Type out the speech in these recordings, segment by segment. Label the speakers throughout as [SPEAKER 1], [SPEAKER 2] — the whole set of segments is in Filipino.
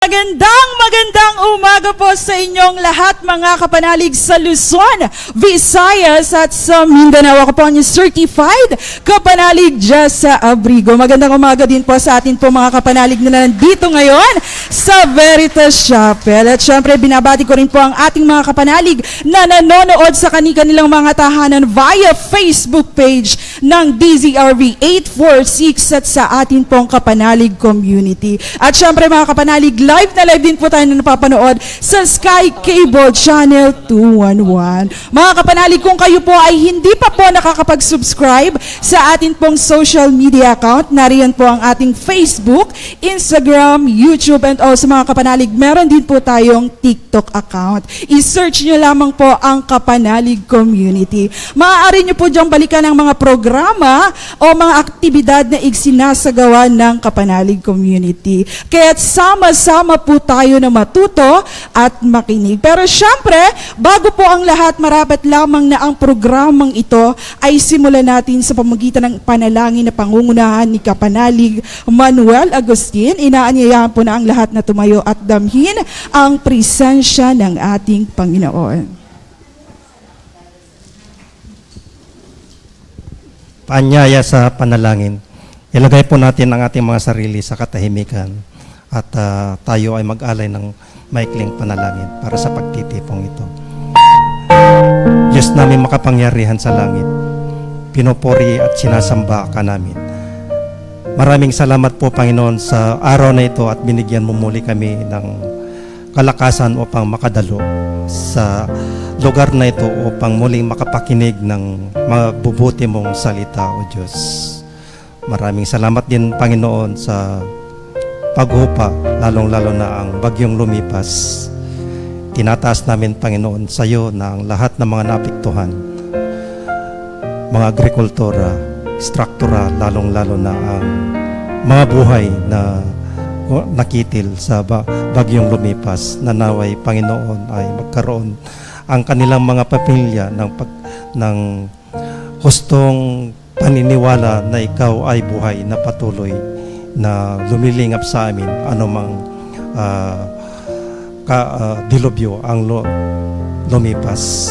[SPEAKER 1] Magandang umaga po sa inyong lahat mga kapanalig sa Luzon, Visayas at sa Mindanao. Ako po ang certified kapanalig Jessa Abrigo. Magandang umaga din po sa atin po mga kapanalig na nandito ngayon sa Veritas Chapel. At syempre binabati ko rin po ang ating mga kapanalig na nanonood sa kanilang mga tahanan via Facebook page ng DZRV 846 at sa atin pong kapanalig community. At syempre mga kapanalig, live na live din po tayo na napapanood sa Sky Cable Channel 211. Mga kapanalig, kung kayo po ay hindi pa po nakakapag-subscribe sa atin pong social media account, nariyan po ang ating Facebook, Instagram, YouTube, and also mga kapanalig, meron din po tayong TikTok account. I-search nyo lamang po ang Kapanalig Community. Maaari nyo po diyang balikan ang mga programa o mga aktibidad na igsinasagawa ng Kapanalig Community. Kaya't sama-sama po tayo na matuto at makinig. Pero syempre, bago po ang lahat, marapat lamang na ang programang ito ay simulan natin sa pamamagitan ng panalangin na pangungunahan ni Kapanalig Manuel Agustin. Inaanyayahan po na ang lahat na tumayo at damhin ang presensya ng ating Panginoon.
[SPEAKER 2] Paanyaya sa panalangin. Ilagay po natin ang ating mga sarili sa katahimikan at tayo ay mag-alay ng maikling panalangin para sa pagtitipong ito. Diyos namin makapangyarihan sa langit, pinupuri at sinasamba ka namin. Maraming salamat po Panginoon sa araw na ito at binigyan mo muli kami ng kalakasan upang makadalo sa lugar na ito upang muling makapakinig ng mabubuti mong salita, O Diyos. Maraming salamat din Panginoon sa paghupa, lalong-lalo na ang bagyong lumipas. Tinataas namin Panginoon sa iyo na ang lahat ng mga naapektuhan, mga agrikultura, struktura, lalong-lalo na ang mga buhay na nakitil sa bagyong lumipas, na naway Panginoon ay magkaroon ang kanilang mga pamilya ng hustong paniniwala na ikaw ay buhay na patuloy na lumilingap sa amin anumang dilubyo ang lumipas.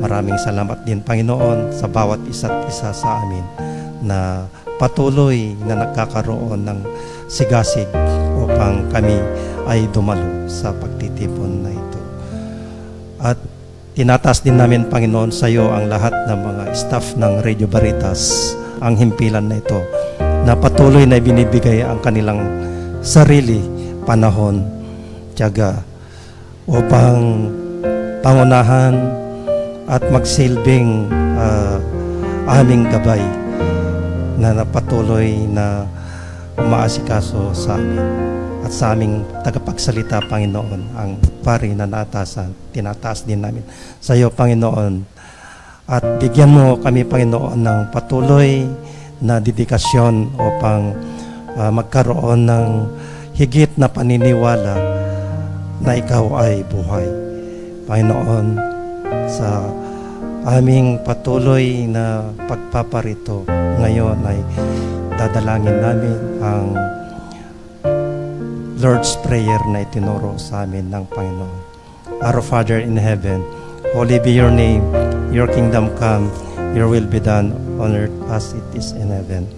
[SPEAKER 2] Maraming salamat din Panginoon sa bawat isa't isa sa amin na patuloy na nagkakaroon ng sigasig upang kami ay dumalo sa pagtitipon na ito. At tinataas din namin Panginoon sa iyo ang lahat ng mga staff ng Radio Veritas, ang himpilan na ito na patuloy na binibigay ang kanilang sarili, panahon, tiyaga upang pangunahan at magsilbing aming gabay na patuloy na umaasikaso sa amin at sa aming tagapagsalita Panginoon, ang pari na naatasan, tinataas din namin sa iyo Panginoon, at bigyan mo kami Panginoon ng patuloy na dedikasyon upang magkaroon ng higit na paniniwala na ikaw ay buhay. Panginoon, sa aming patuloy na pagpaparito ngayon ay dadalangin namin ang Lord's Prayer na itinuro sa amin ng Panginoon. Our Father in heaven, holy be your name, your kingdom come, your will be done on earth as it is in heaven.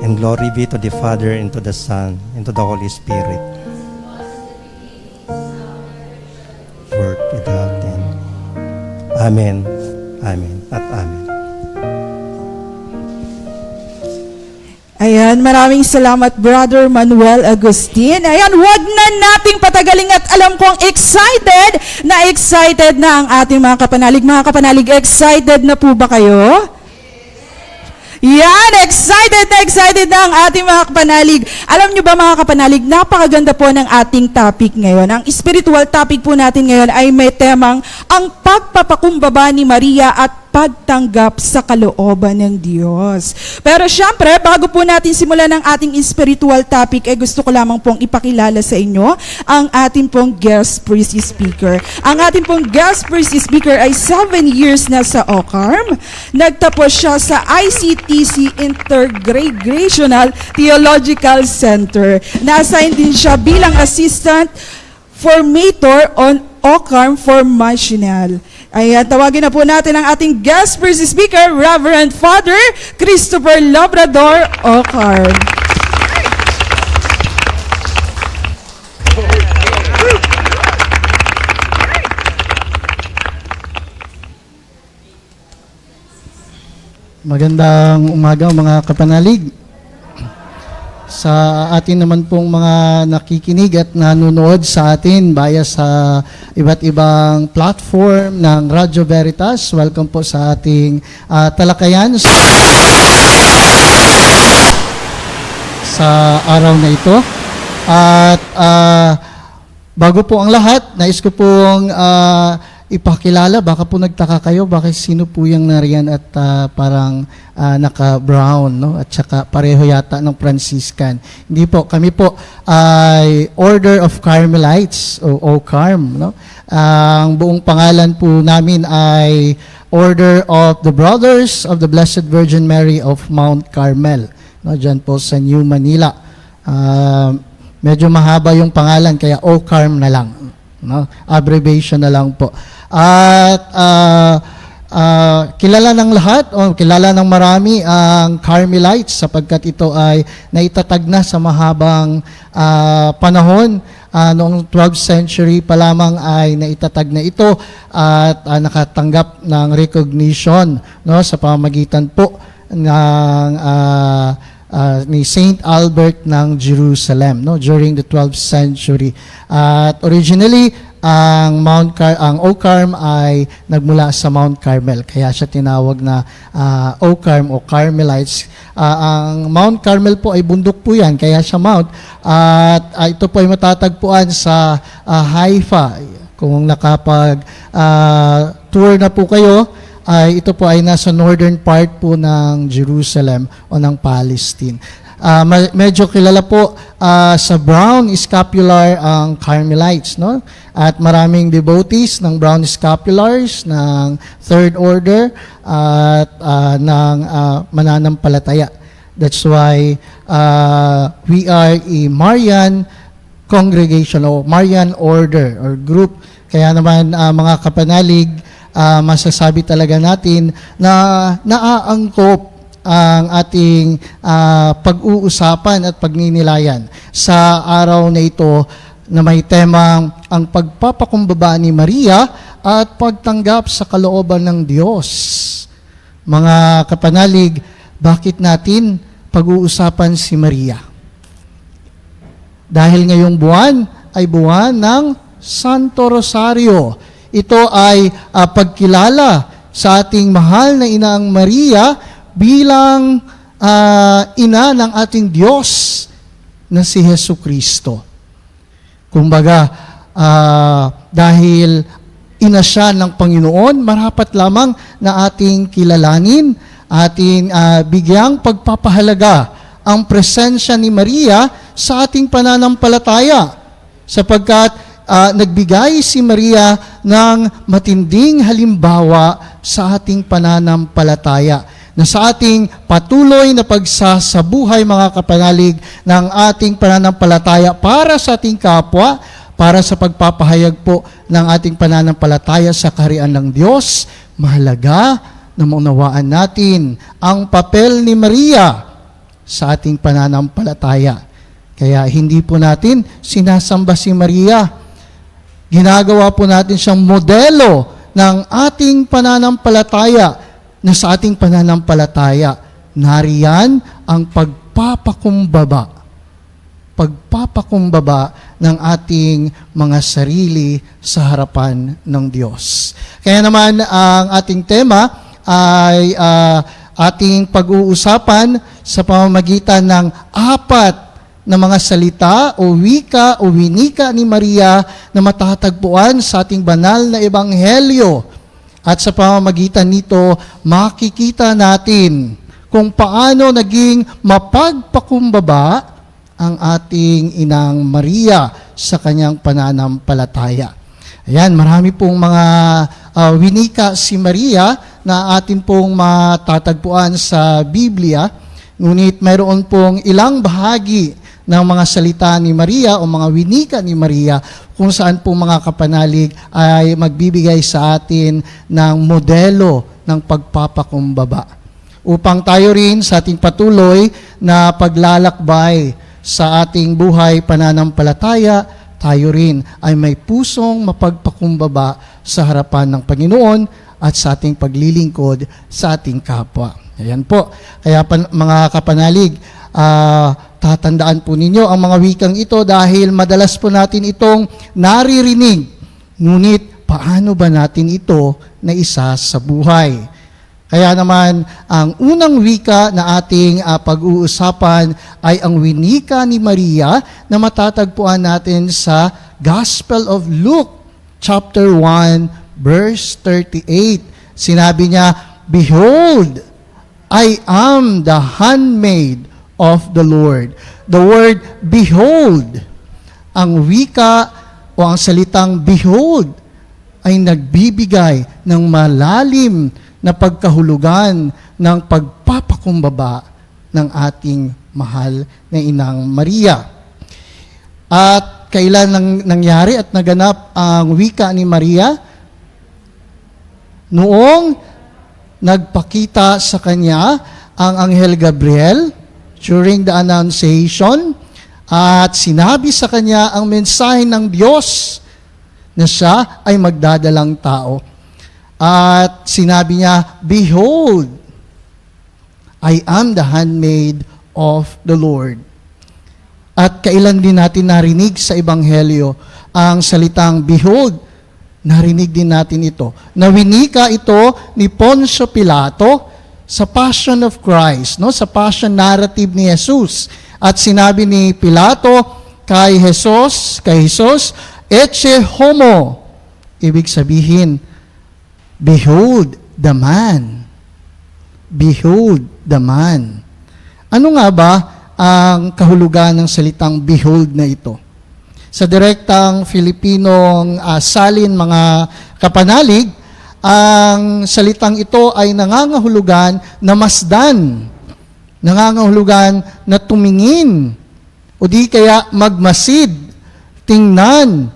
[SPEAKER 2] And glory be to the Father, and to the Son, and to the Holy Spirit. Word without end. Amen, amen, at amen.
[SPEAKER 1] Ayan, maraming salamat Brother Manuel Agustin. Ayan, wag na nating patagalin at alam kong excited na ang ating mga kapanalig. Mga kapanalig, excited na po ba kayo? Yan, excited na ang ating mga kapanalig. Alam nyo ba mga kapanalig, napakaganda po ng ating topic ngayon. Ang spiritual topic po natin ngayon ay may temang ang pagpapakumbaba ni Maria at pagtanggap sa kalooban ng Diyos. Pero syempre, bago po natin simulan ang ating spiritual topic, gusto ko lamang pong ipakilala sa inyo ang ating pong guest priest speaker. Ang ating pong guest priest speaker ay 7 years na sa OCARM. Nagtapos siya sa ICTC Intergradational Theological Center. Na-assign din siya bilang assistant formator on OCARM Formational. Ayan, tawagin na po natin ang ating guest priest speaker, Reverend Father Christopher Labrador OCARM.
[SPEAKER 3] Magandang umaga mga kapanalig. Sa atin naman pong mga nakikinig at nanonood sa atin via sa iba't ibang platform ng Radyo Veritas, welcome po sa ating talakayan sa araw na ito. At bago po ang lahat, nais ko pong ipakilala, baka po nagtaka kayo, bakit sino po yung nariyan at parang naka-brown, no? At saka pareho yata ng Franciscan. Hindi po, kami po ay Order of Carmelites o OCARM, no? Ang buong pangalan po namin ay Order of the Brothers of the Blessed Virgin Mary of Mount Carmel, no? Diyan po sa New Manila. Medyo mahaba yung pangalan, kaya OCARM na lang, no? Abbreviation na lang po. At kilala ng lahat o kilala ng marami ang Carmelites sapagkat ito ay naitatag na sa mahabang panahon. Noong 12th century pa lamang ay naitatag na ito at nakatanggap ng recognition, no, sa pamamagitan po ng ni Saint Albert ng Jerusalem, no, during the 12th century. At originally ang OCARM ay nagmula sa Mount Carmel, kaya siya tinawag na OCARM o Carmelites. Ang Mount Carmel po ay bundok po yan, kaya siya Mount. At ito po ay matatagpuan sa Haifa. Kung nakapag-tour na po kayo, ito po ay nasa northern part po ng Jerusalem o ng Palestine. Medyo kilala po sa brown scapular ang Carmelites, no? At maraming devotees ng brown scapulars ng third order at ng mananampalataya. That's why we are a Marian congregation o Marian order or group. Kaya naman mga kapanalig, masasabi talaga natin na naaangkop ang ating pag-uusapan at pagninilayan sa araw na ito na may temang ang pagpapakumbaba ni Maria at pagtanggap sa kalooban ng Diyos. Mga kapanalig, bakit natin pag-uusapan si Maria? Dahil ngayong buwan ay buwan ng Santo Rosario. Ito ay pagkilala sa ating mahal na Inang Maria bilang ina ng ating Diyos na si Hesus Kristo. Kumbaga, dahil ina siya ng Panginoon, marapat lamang na ating kilalanin, ating bigyang pagpapahalaga ang presensya ni Maria sa ating pananampalataya, sapagkat nagbigay si Maria ng matinding halimbawa sa ating pananampalataya, na sa ating patuloy na pagsasabuhay, mga kapanalig, ng ating pananampalataya para sa ating kapwa, para sa pagpapahayag po ng ating pananampalataya sa kaharian ng Diyos, mahalaga na maunawaan natin ang papel ni Maria sa ating pananampalataya. Kaya hindi po natin sinasamba si Maria. Ginagawa po natin siyang modelo ng ating pananampalataya, na sa ating pananampalataya, nariyan ang pagpapakumbaba ng ating mga sarili sa harapan ng Diyos. Kaya naman ang ating tema ay ating pag-uusapan sa pamamagitan ng 4 na mga salita o wika o winika ni Maria na matatagpuan sa ating banal na ebanghelyo. At sa pamamagitan nito, makikita natin kung paano naging mapagpakumbaba ang ating Inang Maria sa kanyang pananampalataya. Ayan, marami pong mga winika si Maria na atin pong matatagpuan sa Biblia. Ngunit mayroon pong ilang bahagi ng mga salita ni Maria o mga winika ni Maria kung saan po mga kapanalig ay magbibigay sa atin ng modelo ng pagpapakumbaba. Upang tayo rin sa ating patuloy na paglalakbay sa ating buhay pananampalataya, tayo rin ay may pusong mapagpakumbaba sa harapan ng Panginoon at sa ating paglilingkod sa ating kapwa. Ayan po. Kaya mga kapanalig, tatandaan po ninyo ang mga wikang ito dahil madalas po natin itong naririnig. Ngunit paano ba natin ito na isa sa buhay? Kaya naman, ang unang wika na ating pag-uusapan ay ang winika ni Maria na matatagpuan natin sa Gospel of Luke, chapter 1, verse 38. Sinabi niya, "Behold, I am the handmaid of the Lord." The word behold, ang wika o ang salitang behold ay nagbibigay ng malalim na pagkahulugan ng pagpapakumbaba ng ating mahal na Inang Maria. At kailan nangyari at naganap ang wika ni Maria? Noong nagpakita sa kanya ang Anghel Gabriel during the Annunciation at sinabi sa kanya ang mensahe ng Diyos na siya ay magdadalang tao. At sinabi niya, "Behold, I am the handmaid of the Lord." At kailan din natin narinig sa Ebanghelyo ang salitang behold, narinig din natin ito. Nawinika ito ni Poncio Pilato sa Passion of Christ, no? Sa Passion narrative ni Jesus. At sinabi ni Pilato kay Jesus, "Ecce homo." Ibig sabihin, behold the man. Behold the man. Ano nga ba ang kahulugan ng salitang behold na ito? Sa direktang Filipinong salin mga kapanalig, ang salitang ito ay nangangahulugan na masdan, nangangahulugan na tumingin, o di kaya magmasid, tingnan,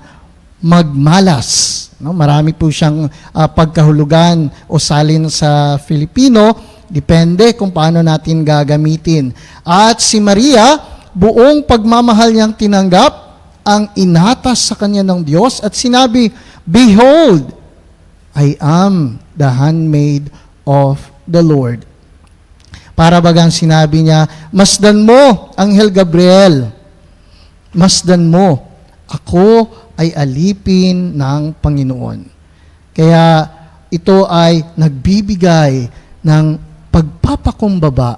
[SPEAKER 3] magmalas. No, marami po siyang pagkahulugan o salin sa Filipino, depende kung paano natin gagamitin. At si Maria, buong pagmamahal niyang tinanggap ang inatas sa kanya ng Diyos at sinabi, "Behold, I am the handmaid of the Lord." Para bagang sinabi niya, "Masdan mo, Anghel Gabriel, masdan mo, ako ay alipin ng Panginoon." Kaya ito ay nagbibigay ng pagpapakumbaba,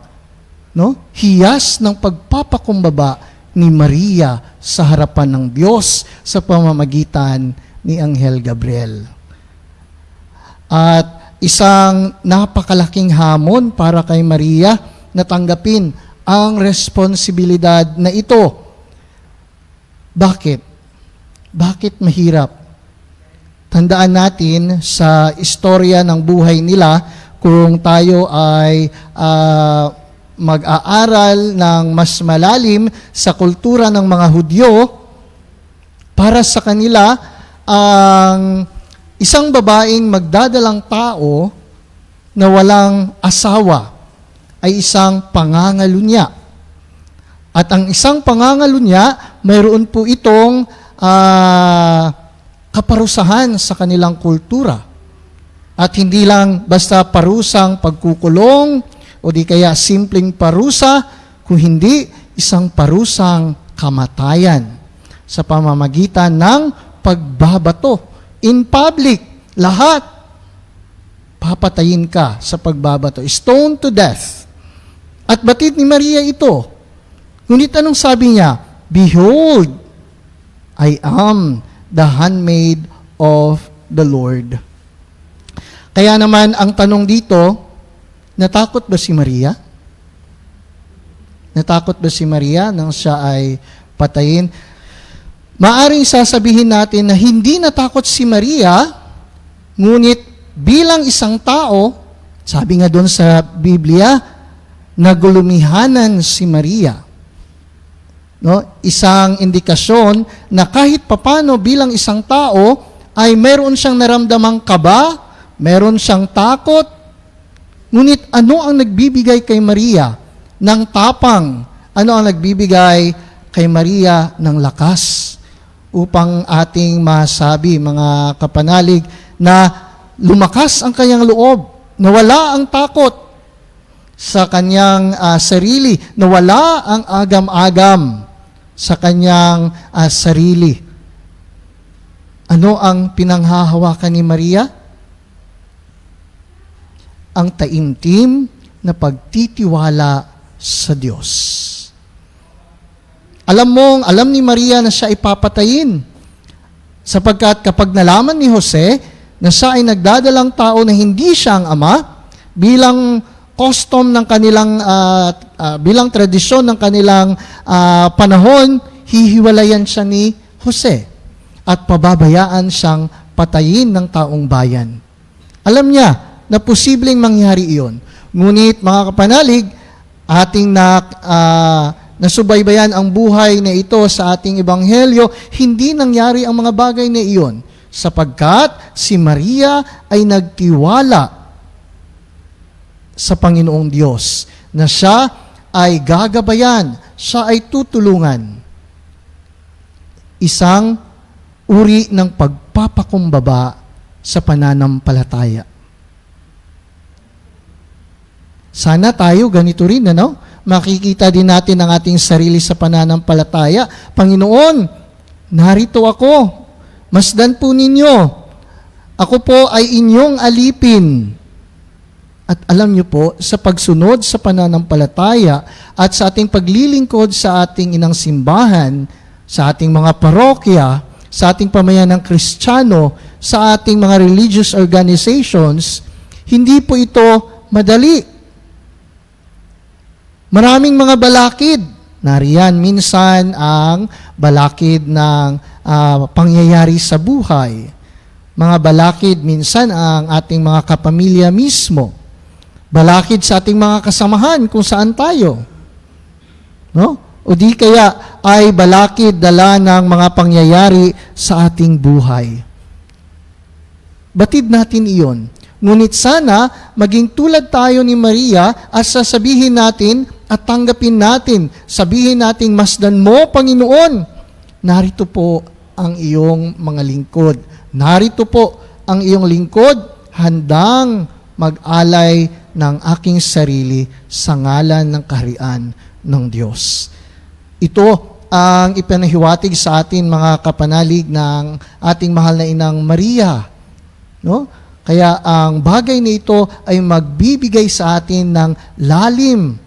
[SPEAKER 3] no? Hiyas ng pagpapakumbaba ni Maria sa harapan ng Diyos sa pamamagitan ni Anghel Gabriel. At isang napakalaking hamon para kay Maria na tanggapin ang responsibilidad na ito. Bakit? Bakit mahirap? Tandaan natin sa istorya ng buhay nila, kung tayo ay mag-aaral ng mas malalim sa kultura ng mga Hudyo, para sa kanila, ang isang babaeng magdadalang tao na walang asawa ay isang pangangalunya. At ang isang pangangalunya, mayroon po itong kaparusahan sa kanilang kultura. At hindi lang basta parusang pagkukulong o di kaya simpleng parusa, kung hindi isang parusang kamatayan sa pamamagitan ng pagbabato. In public, lahat papatayin ka sa pagbabato. Stoned to death. At batid ni Maria ito. Ngunit anong sabi niya? "Behold, I am the handmaid of the Lord." Kaya naman, ang tanong dito, natakot ba si Maria? Natakot ba si Maria nang siya ay patayin? Maaring sasabihin natin na hindi natakot si Maria, ngunit bilang isang tao, sabi nga doon sa Biblia, nagulumihanan si Maria. No? Isang indikasyon na kahit papano bilang isang tao ay meron siyang naramdamang kaba, meron siyang takot. Ngunit ano ang nagbibigay kay Maria ng tapang? Ano ang nagbibigay kay Maria ng lakas? Upang ating masabi, mga kapanalig, na lumakas ang kanyang loob, nawala ang takot sa kanyang sarili, nawala ang agam-agam sa kanyang sarili. Ano ang pinanghahawakan ni Maria? Ang taimtim na pagtitiwala sa Diyos. Alam ni Maria na siya ipapatayin. Sapagkat kapag nalaman ni Jose na siya ay nagdadalang tao na hindi siya ang ama, bilang custom ng kanilang, bilang tradisyon ng kanilang panahon, hihiwalayan siya ni Jose at pababayaan siyang patayin ng taong bayan. Alam niya na posibleng mangyari iyon. Ngunit mga kapanalig, ating nasubaybayan ang buhay na ito sa ating ebanghelyo, hindi nangyari ang mga bagay na iyon sapagkat si Maria ay nagtiwala sa Panginoong Diyos na siya ay gagabayan, siya ay tutulungan. Isang uri ng pagpapakumbaba sa pananampalataya. Sana tayo ganito rin, ano? Makikita din natin ang ating sarili sa pananampalataya. Panginoon, narito ako. Masdan po ninyo. Ako po ay inyong alipin. At alam niyo po, sa pagsunod sa pananampalataya at sa ating paglilingkod sa ating inang simbahan, sa ating mga parokya, sa ating pamayanang Kristiyano, sa ating mga religious organizations, hindi po ito madali. Maraming mga balakid. Nariyan minsan ang balakid ng pangyayari sa buhay. Mga balakid minsan ang ating mga kapamilya mismo. Balakid sa ating mga kasamahan kung saan tayo. No? O di kaya ay balakid dala ng mga pangyayari sa ating buhay. Batid natin iyon. Ngunit sana maging tulad tayo ni Maria at sasabihin natin at tanggapin natin, sabihin natin, masdan mo, Panginoon, narito po ang iyong mga lingkod. Narito po ang iyong lingkod, handang mag-alay ng aking sarili sa ngalan ng kaharian ng Diyos. Ito ang ipinahiwatig sa atin, mga kapanalig, ng ating mahal na inang Maria. No? Kaya ang bagay na ito ay magbibigay sa atin ng lalim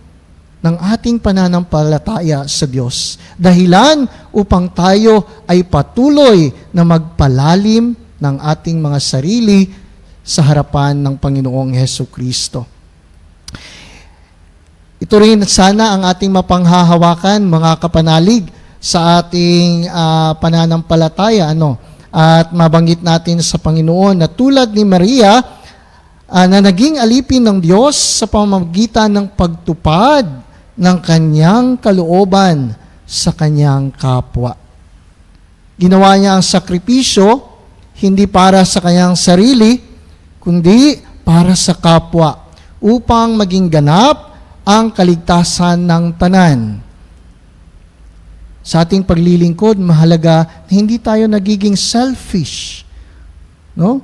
[SPEAKER 3] ng ating pananampalataya sa Diyos. Dahilan upang tayo ay patuloy na magpalalim ng ating mga sarili sa harapan ng Panginoong Hesukristo. Ito rin sana ang ating mapanghahawakan, mga kapanalig, sa ating pananampalataya. At mabanggit natin sa Panginoon na tulad ni Maria, na naging alipin ng Diyos sa pamamagitan ng pagtupad ng kanyang kalooban sa kanyang kapwa. Ginawa niya ang sakripisyo, hindi para sa kanyang sarili, kundi para sa kapwa, upang maging ganap ang kaligtasan ng tanan. Sa ating paglilingkod, mahalaga na hindi tayo nagiging selfish. No?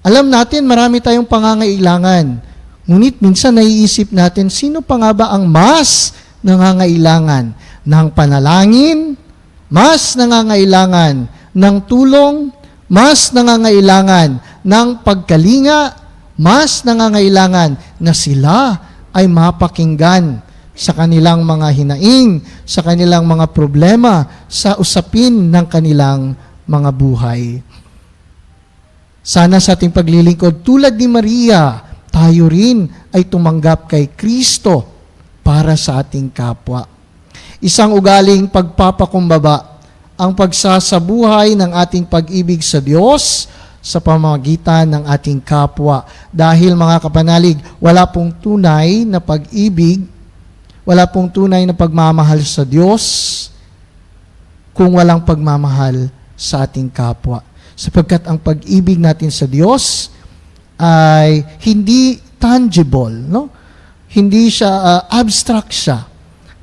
[SPEAKER 3] Alam natin, marami tayong pangangailangan. Ngunit minsan naiisip natin, sino pa nga ba ang mas nangangailangan ng panalangin, mas nangangailangan ng tulong, mas nangangailangan ng pagkalinga, mas nangangailangan na sila ay mapakinggan sa kanilang mga hinaing, sa kanilang mga problema, sa usapin ng kanilang mga buhay. Sana sa ating paglilingkod, tulad ni Maria, tayo rin ay tumanggap kay Kristo para sa ating kapwa. Isang ugaling pagpapakumbaba, ang pagsasabuhay ng ating pag-ibig sa Diyos sa pamamagitan ng ating kapwa. Dahil mga kapanalig, wala pong tunay na pag-ibig, wala pong tunay na pagmamahal sa Diyos kung walang pagmamahal sa ating kapwa. Sapagkat ang pag-ibig natin sa Diyos ay hindi tangible, no? Hindi siya abstract siya.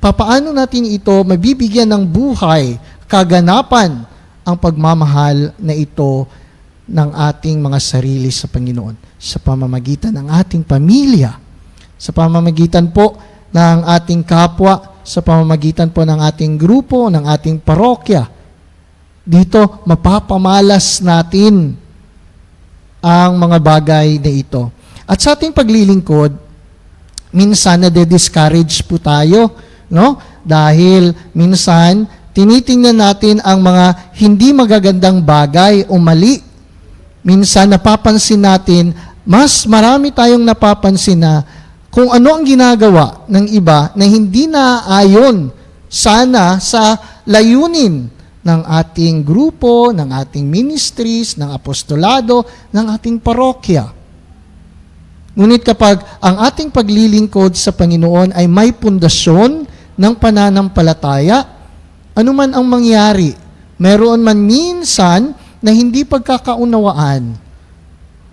[SPEAKER 3] Papaano natin ito mabibigyan ng buhay, kaganapan ang pagmamahal na ito ng ating mga sarili sa Panginoon sa pamamagitan ng ating pamilya, sa pamamagitan po ng ating kapwa, sa pamamagitan po ng ating grupo, ng ating parokya. Dito, mapapamalas natin ang mga bagay na ito. At sa ating paglilingkod, minsan nade-discourage po tayo, no? Dahil minsan, tinitingnan natin ang mga hindi magagandang bagay o mali. Minsan, napapansin natin, mas marami tayong napapansin na kung ano ang ginagawa ng iba na hindi naaayon sana sa layunin ng ating grupo, ng ating ministries, ng apostolado, ng ating parokya. Ngunit kapag ang ating paglilingkod sa Panginoon ay may pundasyon ng pananampalataya, anuman ang mangyari, meron man minsan na hindi pagkakaunawaan,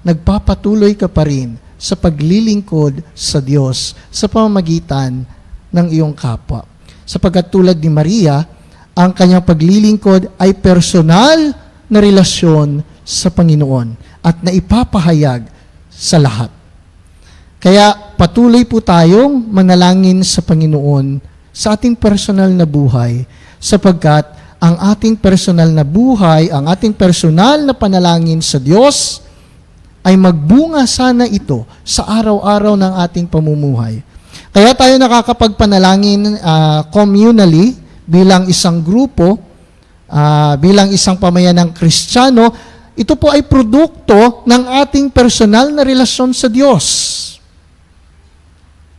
[SPEAKER 3] nagpapatuloy ka pa rin sa paglilingkod sa Diyos sa pamamagitan ng iyong kapwa. Sapagkat tulad ni Maria, ang kanyang paglilingkod ay personal na relasyon sa Panginoon at naipapahayag sa lahat. Kaya patuloy po tayong manalangin sa Panginoon sa ating personal na buhay sapagkat ang ating personal na buhay, ang ating personal na panalangin sa Diyos ay magbunga sana ito sa araw-araw ng ating pamumuhay. Kaya tayo nakakapagpanalangin communally, bilang isang grupo, bilang isang pamayanang Kristiyano, ito po ay produkto ng ating personal na relasyon sa Diyos.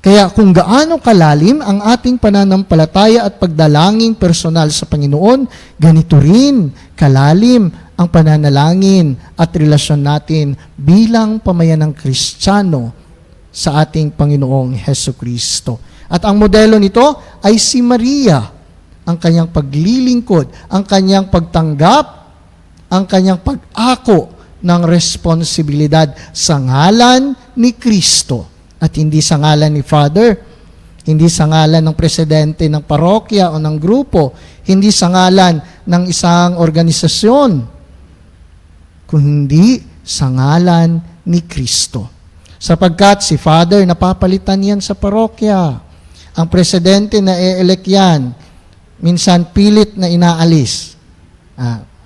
[SPEAKER 3] Kaya kung gaano kalalim ang ating pananampalataya at pagdalangin personal sa Panginoon, ganito rin kalalim ang pananalangin at relasyon natin bilang pamayanang Kristiyano sa ating Panginoong Hesukristo. At ang modelo nito ay si Maria, ang kanyang paglilingkod, ang kanyang pagtanggap, ang kanyang pag-ako ng responsibilidad sa ngalan ni Kristo at hindi sa ngalan ni Father, hindi sa ngalan ng presidente ng parokya o ng grupo, hindi sa ngalan ng isang organisasyon, kundi sa ngalan ni Kristo. Sapagkat si Father, napapalitan yan sa parokya. Ang presidente na e-elect yan, minsan pilit na inaalis.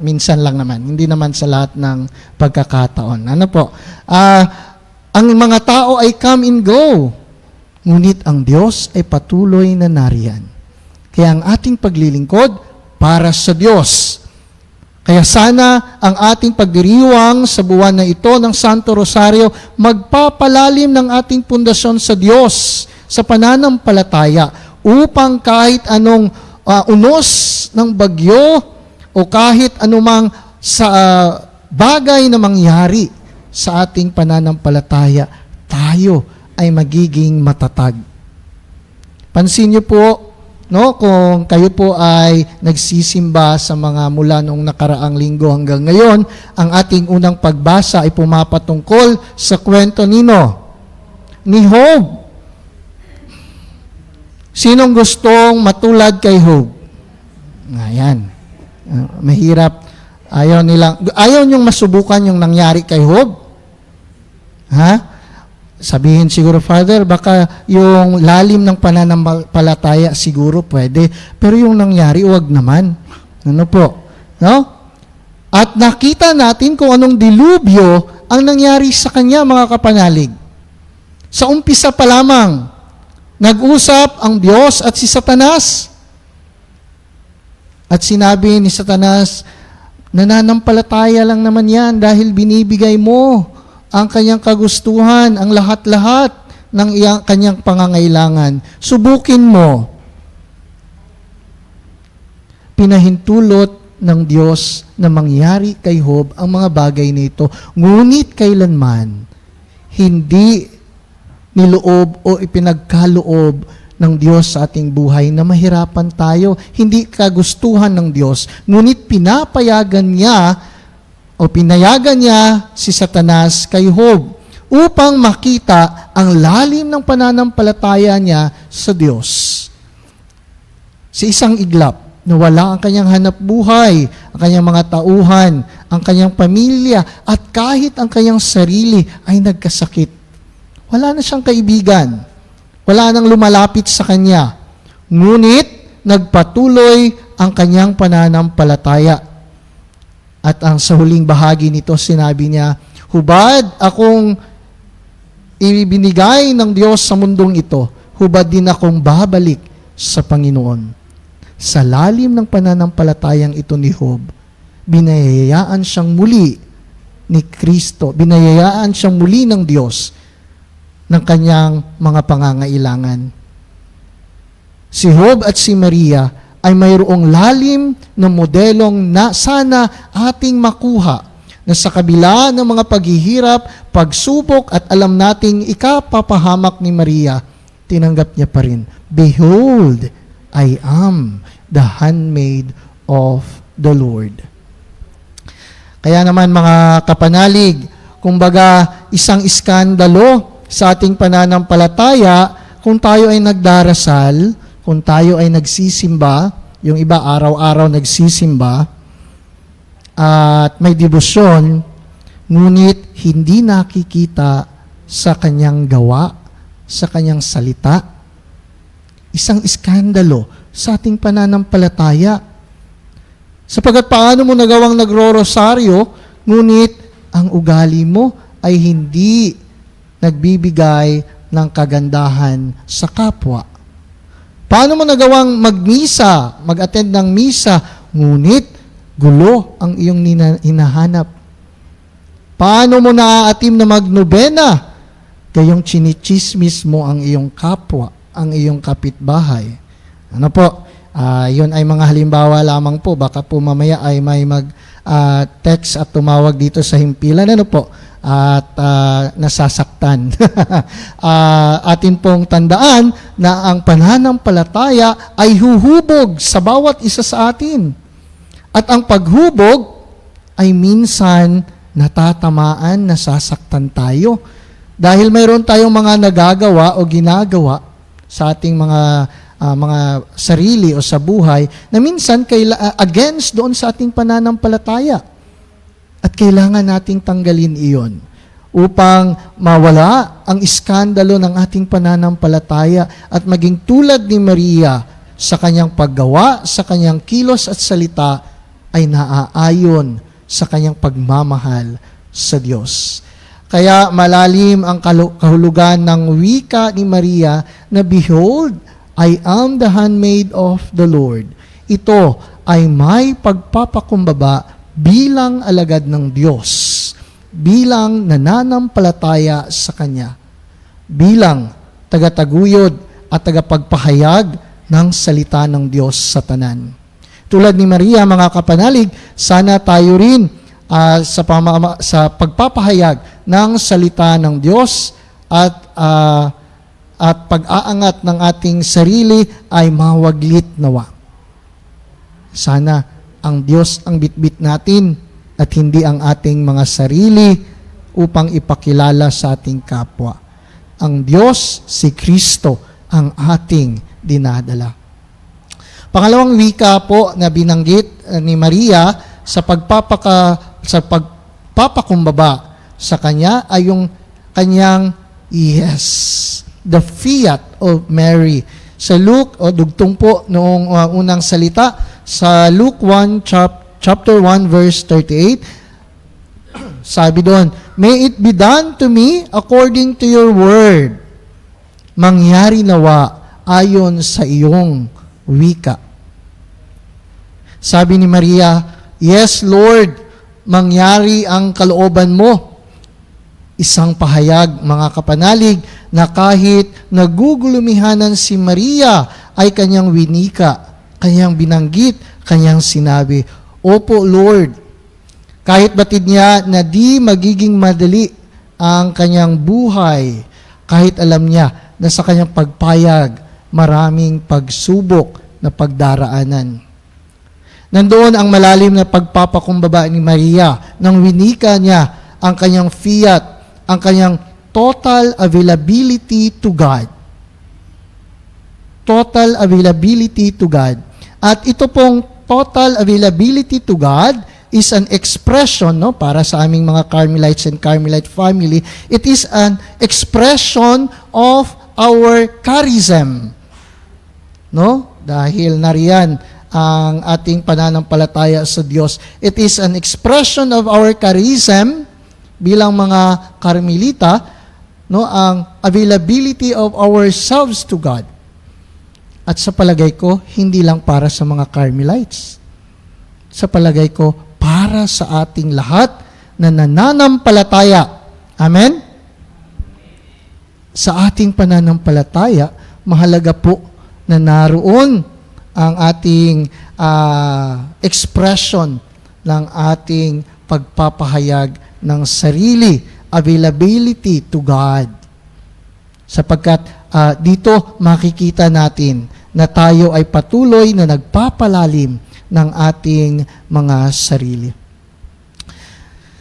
[SPEAKER 3] Minsan lang naman. Hindi naman sa lahat ng pagkakataon. Ano po? Ang mga tao ay come and go. Ngunit ang Diyos ay patuloy na nariyan. Kaya ang ating paglilingkod para sa Diyos. Kaya sana ang ating pagdiriwang sa buwan na ito ng Santo Rosario magpapalalim ng ating pundasyon sa Diyos sa pananampalataya upang kahit anong unos ng bagyo o kahit anumang sa bagay na mangyari sa ating pananampalataya, tayo ay magiging matatag. Pansin niyo po, no, kung kayo po ay nagsisimba sa mga mula noong nakaraang linggo hanggang ngayon, ang ating unang pagbasa ay pumapatungkol sa kwento nino? Ni Job. Sinong gustong matulad kay Job? Ayan. Mahirap. Ayaw niyong masubukan yung nangyari kay Job? Ha? Sabihin siguro, Father, baka yung lalim ng pananampalataya siguro pwede, pero yung nangyari, huwag naman. Ano po? No? At nakita natin kung anong dilubyo ang nangyari sa kanya, mga kapanalig. Sa umpisa pa lamang, nag-usap ang Diyos at si Satanas. At sinabi ni Satanas, Nananampalataya lang naman yan dahil binibigay mo ang kanyang kagustuhan, ang lahat-lahat ng kanyang pangangailangan. Subukin mo. Pinahintulot ng Diyos na mangyari kay Job ang mga bagay nito. Ngunit kailanman, hindi niloob o ipinagkaloob ng Diyos sa ating buhay na mahirapan tayo. Hindi kagustuhan ng Diyos. Ngunit pinayagan niya si Satanas kay Job upang makita ang lalim ng pananampalataya niya sa Diyos. Sa isang iglap, nawala ang kanyang hanap buhay, ang kanyang mga tauhan, ang kanyang pamilya, at kahit ang kanyang sarili ay nagkasakit. Wala na siyang kaibigan. Wala nang lumalapit sa kanya. Ngunit, nagpatuloy ang kanyang pananampalataya. At ang sa huling bahagi nito, sinabi niya, hubad akong ibinigay ng Diyos sa mundong ito, hubad din akong babalik sa Panginoon. Sa lalim ng pananampalatayang ito ni Job, binayayaan siyang muli ni Kristo, binayayaan siyang muli ng Diyos ng kanyang mga pangangailangan. Si Job at si Maria ay mayroong lalim na modelong na sana ating makuha na sa kabila ng mga paghihirap, pagsubok at alam nating ikapapahamak ni Maria, tinanggap niya pa rin, "Behold, I am the handmaid of the Lord." Kaya naman mga kapanalig, kumbaga isang iskandalo sa ating pananampalataya kung tayo ay nagdarasal, kung tayo ay nagsisimba, yung iba araw-araw nagsisimba, at may debosyon, ngunit hindi nakikita sa kanyang gawa, sa kanyang salita. Isang iskandalo sa ating pananampalataya. Sapagat paano mo nagawang nagro-rosaryo, ngunit ang ugali mo ay hindi nagbibigay ng kagandahan sa kapwa. Paano mo nagawang magmisa, mag-attend ng misa, ngunit gulo ang iyong hinahanap? Paano mo naaatim na magnobena, kayong chinichismis mo ang iyong kapwa, ang iyong kapitbahay? Ano po? Yun ay mga halimbawa lamang po. Baka po mamaya ay may mag-text at tumawag dito sa himpilan. Ano po? At nasasaktan. Atin pong tandaan na ang pananampalataya ay huhubog sa bawat isa sa atin. At ang paghubog ay minsan natatamaan, nasasaktan tayo. Dahil mayroon tayong mga nagagawa o ginagawa sa ating mga sarili o sa buhay na minsan against doon sa ating pananampalataya. At kailangan nating tanggalin iyon upang mawala ang iskandalo ng ating pananampalataya at maging tulad ni Maria sa kanyang paggawa, sa kanyang kilos at salita ay naaayon sa kanyang pagmamahal sa Diyos. Kaya malalim ang kahulugan ng wika ni Maria na, "Behold, I am the handmaid of the Lord." Ito ay may pagpapakumbaba bilang alagad ng Diyos, bilang nananampalataya sa Kanya, bilang tagataguyod at tagapagpahayag ng salita ng Diyos sa tanan. Tulad ni Maria, mga kapanalig, sana tayo rin sa pagpapahayag ng salita ng Diyos at pag-aangat ng ating sarili ay mawaglit nawa. Sana ang Diyos ang bitbit natin at hindi ang ating mga sarili upang ipakilala sa ating kapwa. Ang Diyos, si Kristo, ang ating dinadala. Pangalawang wika po na binanggit ni Maria sa pagpapakumbaba sa Kanya ay yung Kanyang yes, the fiat of Mary. Sa Luke, dugtong po noong unang salita, sa Luke 1, chapter 1, verse 38, sabi doon, "May it be done to me according to your word." Mangyari nawa ayon sa iyong wika. Sabi ni Maria, Yes, Lord, mangyari ang kalooban mo. Isang pahayag, mga kapanalig, na kahit nagugulumihanan si Maria ay kanyang winika, kanyang binanggit, kanyang sinabi, Opo, Lord. Kahit batid niya na di magiging madali ang kanyang buhay, kahit alam niya na sa kanyang pagpayag, maraming pagsubok na pagdaraanan. Nandoon ang malalim na pagpapakumbaba ni Maria nang winika niya ang kanyang fiat, ang kanyang total availability to God. Total availability to God. At ito pong total availability to God is an expression, no, para sa aming mga Carmelites and Carmelite family, it is an expression of our charism. No? Dahil nariyan ang ating pananampalataya sa Diyos. It is an expression of our charism bilang mga Karmelita, no, ang availability of ourselves to God. At sa palagay ko, hindi lang para sa mga Carmelites. Sa palagay ko, para sa ating lahat na nananampalataya. Amen? Sa ating pananampalataya, mahalaga po na naroon ang ating expression ng ating pagpapahayag ng sarili, availability to God. Sapagkat dito makikita natin na tayo ay patuloy na nagpapalalim ng ating mga sarili.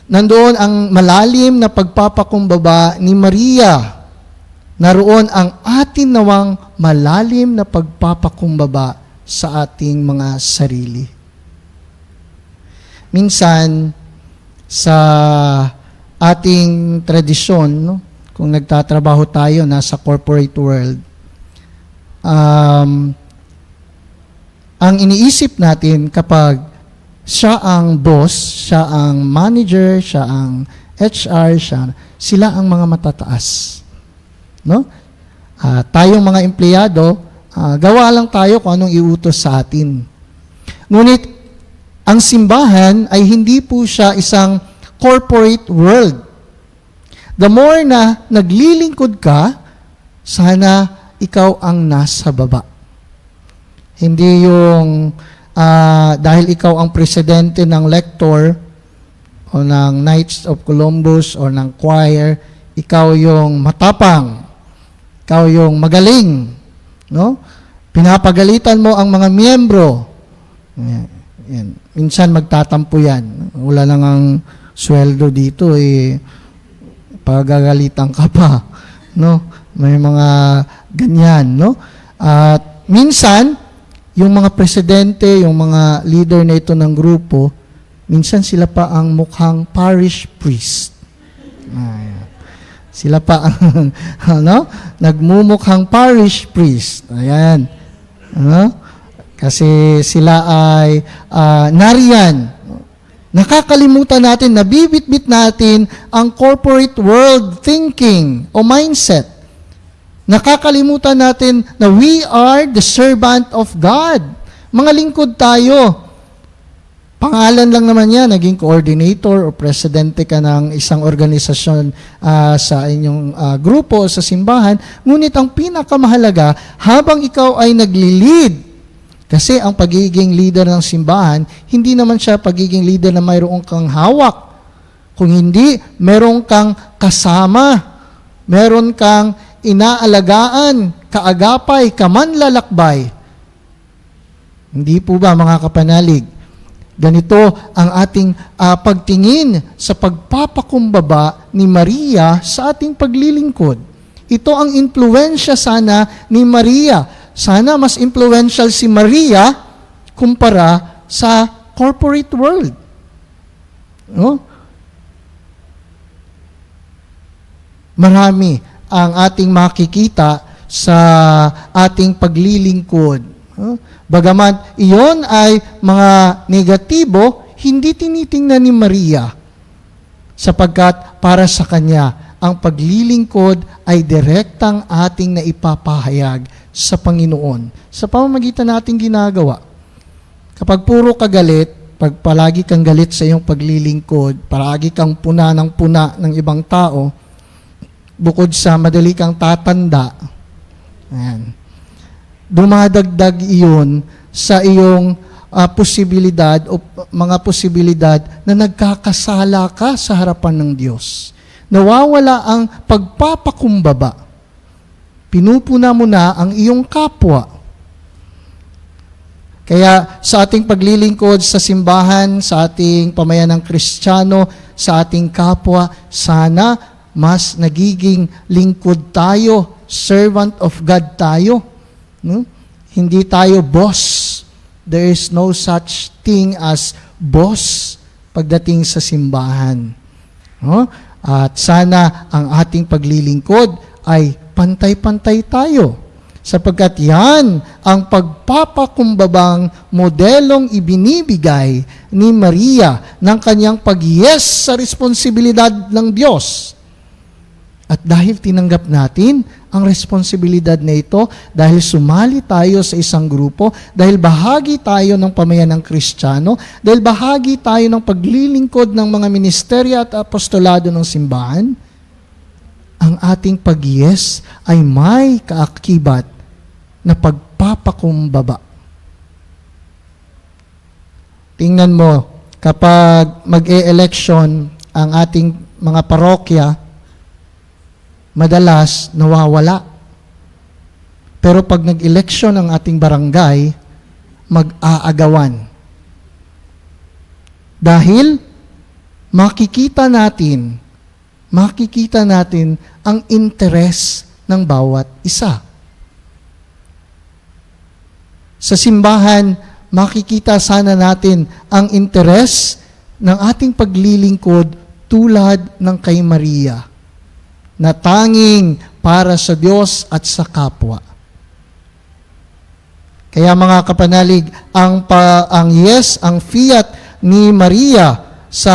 [SPEAKER 3] Nandoon ang malalim na pagpapakumbaba ni Maria. Naroon ang atin nawang malalim na pagpapakumbaba sa ating mga sarili. Minsan, sa ating tradisyon, no, kung nagtatrabaho tayo nasa corporate world, ang iniisip natin kapag siya ang boss, siya ang manager, siya ang HR, sila ang mga matataas. No? Tayong mga empleyado, gawa lang tayo kung anong iutos sa atin. Ngunit, ang simbahan ay hindi po siya isang corporate world. The more na naglilingkod ka, sana ikaw ang nasa baba. Hindi yung dahil ikaw ang presidente ng lector o ng Knights of Columbus o ng choir, ikaw yung matapang, ikaw yung magaling, no? Pinapagalitan mo ang mga miyembro. Yan. Minsan magtatampo yan. Wala lang ang sweldo dito, pagagalitan ka pa. No? May mga ganyan. No? At minsan, yung mga presidente, yung mga leader na ito ng grupo, minsan sila pa ang mukhang parish priest. Sila pa ang nagmumukhang parish priest. Ayan. Kasi sila ay nariyan. Nakakalimutan natin, nabibitbit natin ang corporate world thinking o mindset. Nakakalimutan natin na we are the servant of God. Mga lingkod tayo. Pangalan lang naman yan, naging coordinator o presidente ka ng isang organisasyon sa inyong grupo o sa simbahan. Ngunit ang pinakamahalaga, habang ikaw ay nagli-lead, kasi ang pagiging leader ng simbahan, hindi naman siya pagiging leader na mayroong kang hawak. Kung hindi, meron kang kasama, meron kang inaalagaan, kaagapay, kamanlalakbay. Hindi po ba, mga kapanalig? Ganito ang ating pagtingin sa pagpapakumbaba ni Maria sa ating paglilingkod. Ito ang impluwensya sana ni Maria. Sana mas influential si Maria kumpara sa corporate world. No? Marami ang ating makikita sa ating paglilingkod. No? Bagaman iyon ay mga negatibo, hindi tinitingnan ni Maria sapagkat para sa kanya ang paglilingkod ay direktang ating naipapahayag sa Panginoon sa pamamagitan nating ginagawa. Kapag puro kagalit, pag palagi kang galit sa iyong paglilingkod, palagi kang puna ng ibang tao, bukod sa madali kang tatanda, ayan, dumadagdag iyon sa iyong posibilidad o mga posibilidad na nagkakasala ka sa harapan ng Diyos. Nawawala ang pagpapakumbaba. Pinupuna mo na ang iyong kapwa. Kaya sa ating paglilingkod sa simbahan, sa ating pamayanang Kristiyano, sa ating kapwa, sana mas nagiging lingkod tayo, servant of God tayo. No? Hindi tayo boss. There is no such thing as boss pagdating sa simbahan. No? At sana ang ating paglilingkod ay pantay-pantay tayo. Sapagkat yan ang pagpapakumbabang modelong ibinibigay ni Maria ng kanyang pag-yes sa responsibilidad ng Diyos. At dahil tinanggap natin ang responsibilidad na ito, dahil sumali tayo sa isang grupo, dahil bahagi tayo ng pamayanang Kristiyano, dahil bahagi tayo ng paglilingkod ng mga ministerya at apostolado ng simbahan, ang ating pag-yes ay may kaakibat na pagpapakumbaba. Tingnan mo, kapag mag-e-election ang ating mga parokya, madalas nawawala. Pero pag nag-election ang ating barangay, mag-aagawan. Dahil makikita natin ang interes ng bawat isa. Sa simbahan, makikita sana natin ang interes ng ating paglilingkod tulad ng kay Maria, na tanging para sa Diyos at sa kapwa. Kaya mga kapanalig, ang fiat ni Maria sa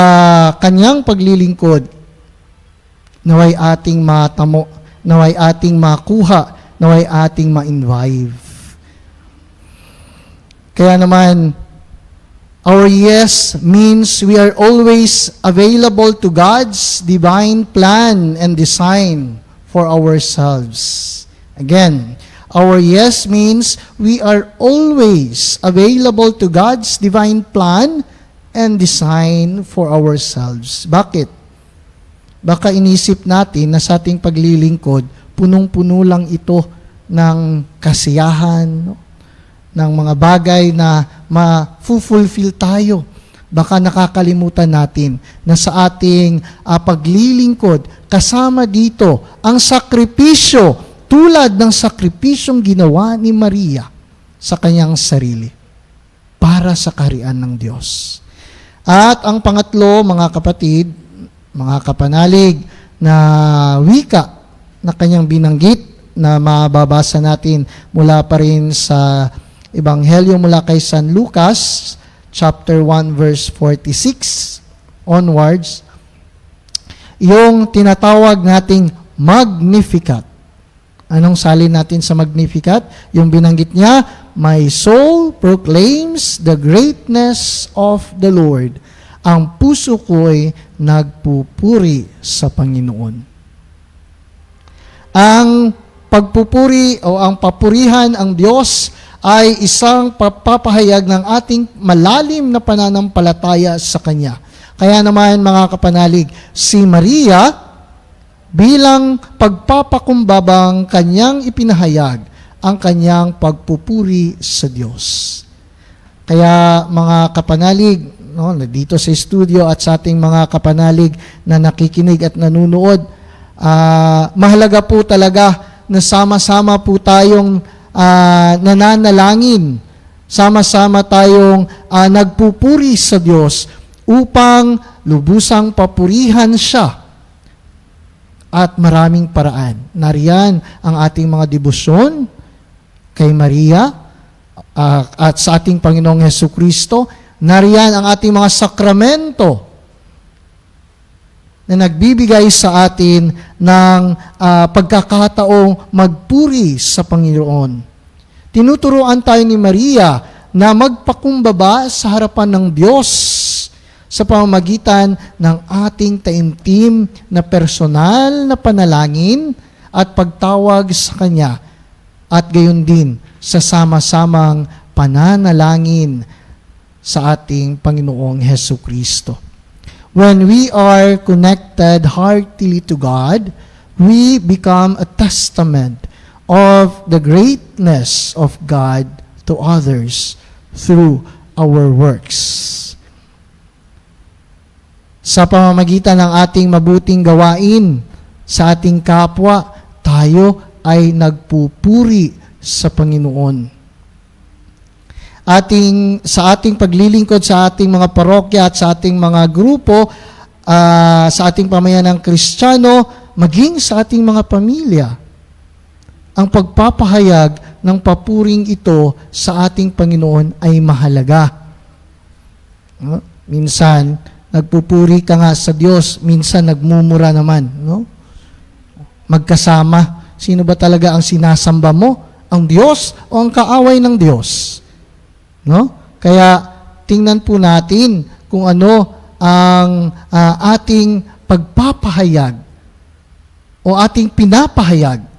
[SPEAKER 3] kanyang paglilingkod, naway ating matamo, naway ating makuha, naway ating ma-invive. Kaya naman, our yes means we are always available to God's divine plan and design for ourselves. Again, our yes means we are always available to God's divine plan and design for ourselves. Bakit? Baka inisip natin na sa ating paglilingkod, punong-puno lang ito ng kasiyahan, no? Ng mga bagay na ma-fulfill tayo. Baka nakakalimutan natin na sa ating paglilingkod, kasama dito ang sakripisyo, tulad ng sakripisyong ginawa ni Maria sa kanyang sarili para sa kaharian ng Diyos. At ang pangatlo, mga kapatid, mga kapanalig, na wika na kanyang binanggit na mababasa natin mula pa rin sa Ebanghelyo mula kay San Lucas, chapter 1, verse 46 onwards, yung tinatawag nating Magnificat. Anong salin natin sa Magnificat? Yung binanggit niya, my soul proclaims the greatness of the Lord. Ang puso ko'y nagpupuri sa Panginoon. Ang pagpupuri o ang papurihan ang Diyos ay isang papahayag ng ating malalim na pananampalataya sa Kanya. Kaya naman mga kapanalig, si Maria bilang pagpapakumbabang kanyang ipinahayag ang kanyang pagpupuri sa Diyos. Kaya mga kapanalig, no, dito sa studio at sa ating mga kapanalig na nakikinig at nanunood, mahalaga po talaga na sama-sama po tayong nananalangin, sama-sama tayong nagpupuri sa Diyos upang lubusang papurihan siya at maraming paraan. Nariyan ang ating mga debosyon kay Maria at sa ating Panginoong Hesukristo. Nariyan ang ating mga sakramento na nagbibigay sa atin ng pagkakataong magpuri sa Panginoon. Tinuturuan tayo ni Maria na magpakumbaba sa harapan ng Diyos sa pamamagitan ng ating taimtim na personal na panalangin at pagtawag sa Kanya, at gayon din sa sama-samang pananalangin sa ating Panginoong Hesukristo. When we are connected heartily to God, we become a testament of the greatness of God to others through our works. Sa pamamagitan ng ating mabuting gawain sa ating kapwa, tayo ay nagpupuri sa Panginoon. Sa ating paglilingkod sa ating mga parokya at sa ating mga grupo, sa ating pamayanang Kristiyano, maging sa ating mga pamilya, ang pagpapahayag ng papuring ito sa ating Panginoon ay mahalaga. Minsan, nagpupuri ka nga sa Diyos, minsan nagmumura naman. No? Magkasama, sino ba talaga ang sinasamba mo? Ang Diyos o ang kaaway ng Diyos? No? Kaya tingnan po natin kung ano ang ating pagpapahayag o ating pinapahayag,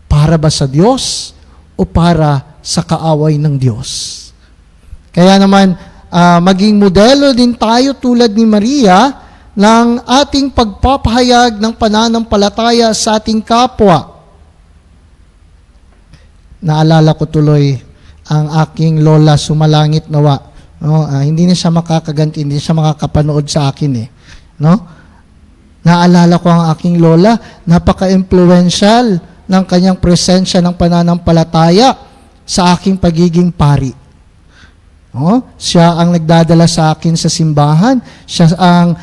[SPEAKER 3] para ba sa Diyos o para sa kaaway ng Diyos? Kaya naman, maging modelo din tayo tulad ni Maria ng ating pagpapahayag ng pananampalataya sa ating kapwa. Naalala ko tuloy ang aking lola sumalangit nawa. No? Hindi na siya makakaganti, hindi siya makakapanood sa akin eh. No? Naalala ko ang aking lola, napaka-influential ng kanyang presensya ng pananampalataya sa aking pagiging pari. No? Siya ang nagdadala sa akin sa simbahan. Siya ang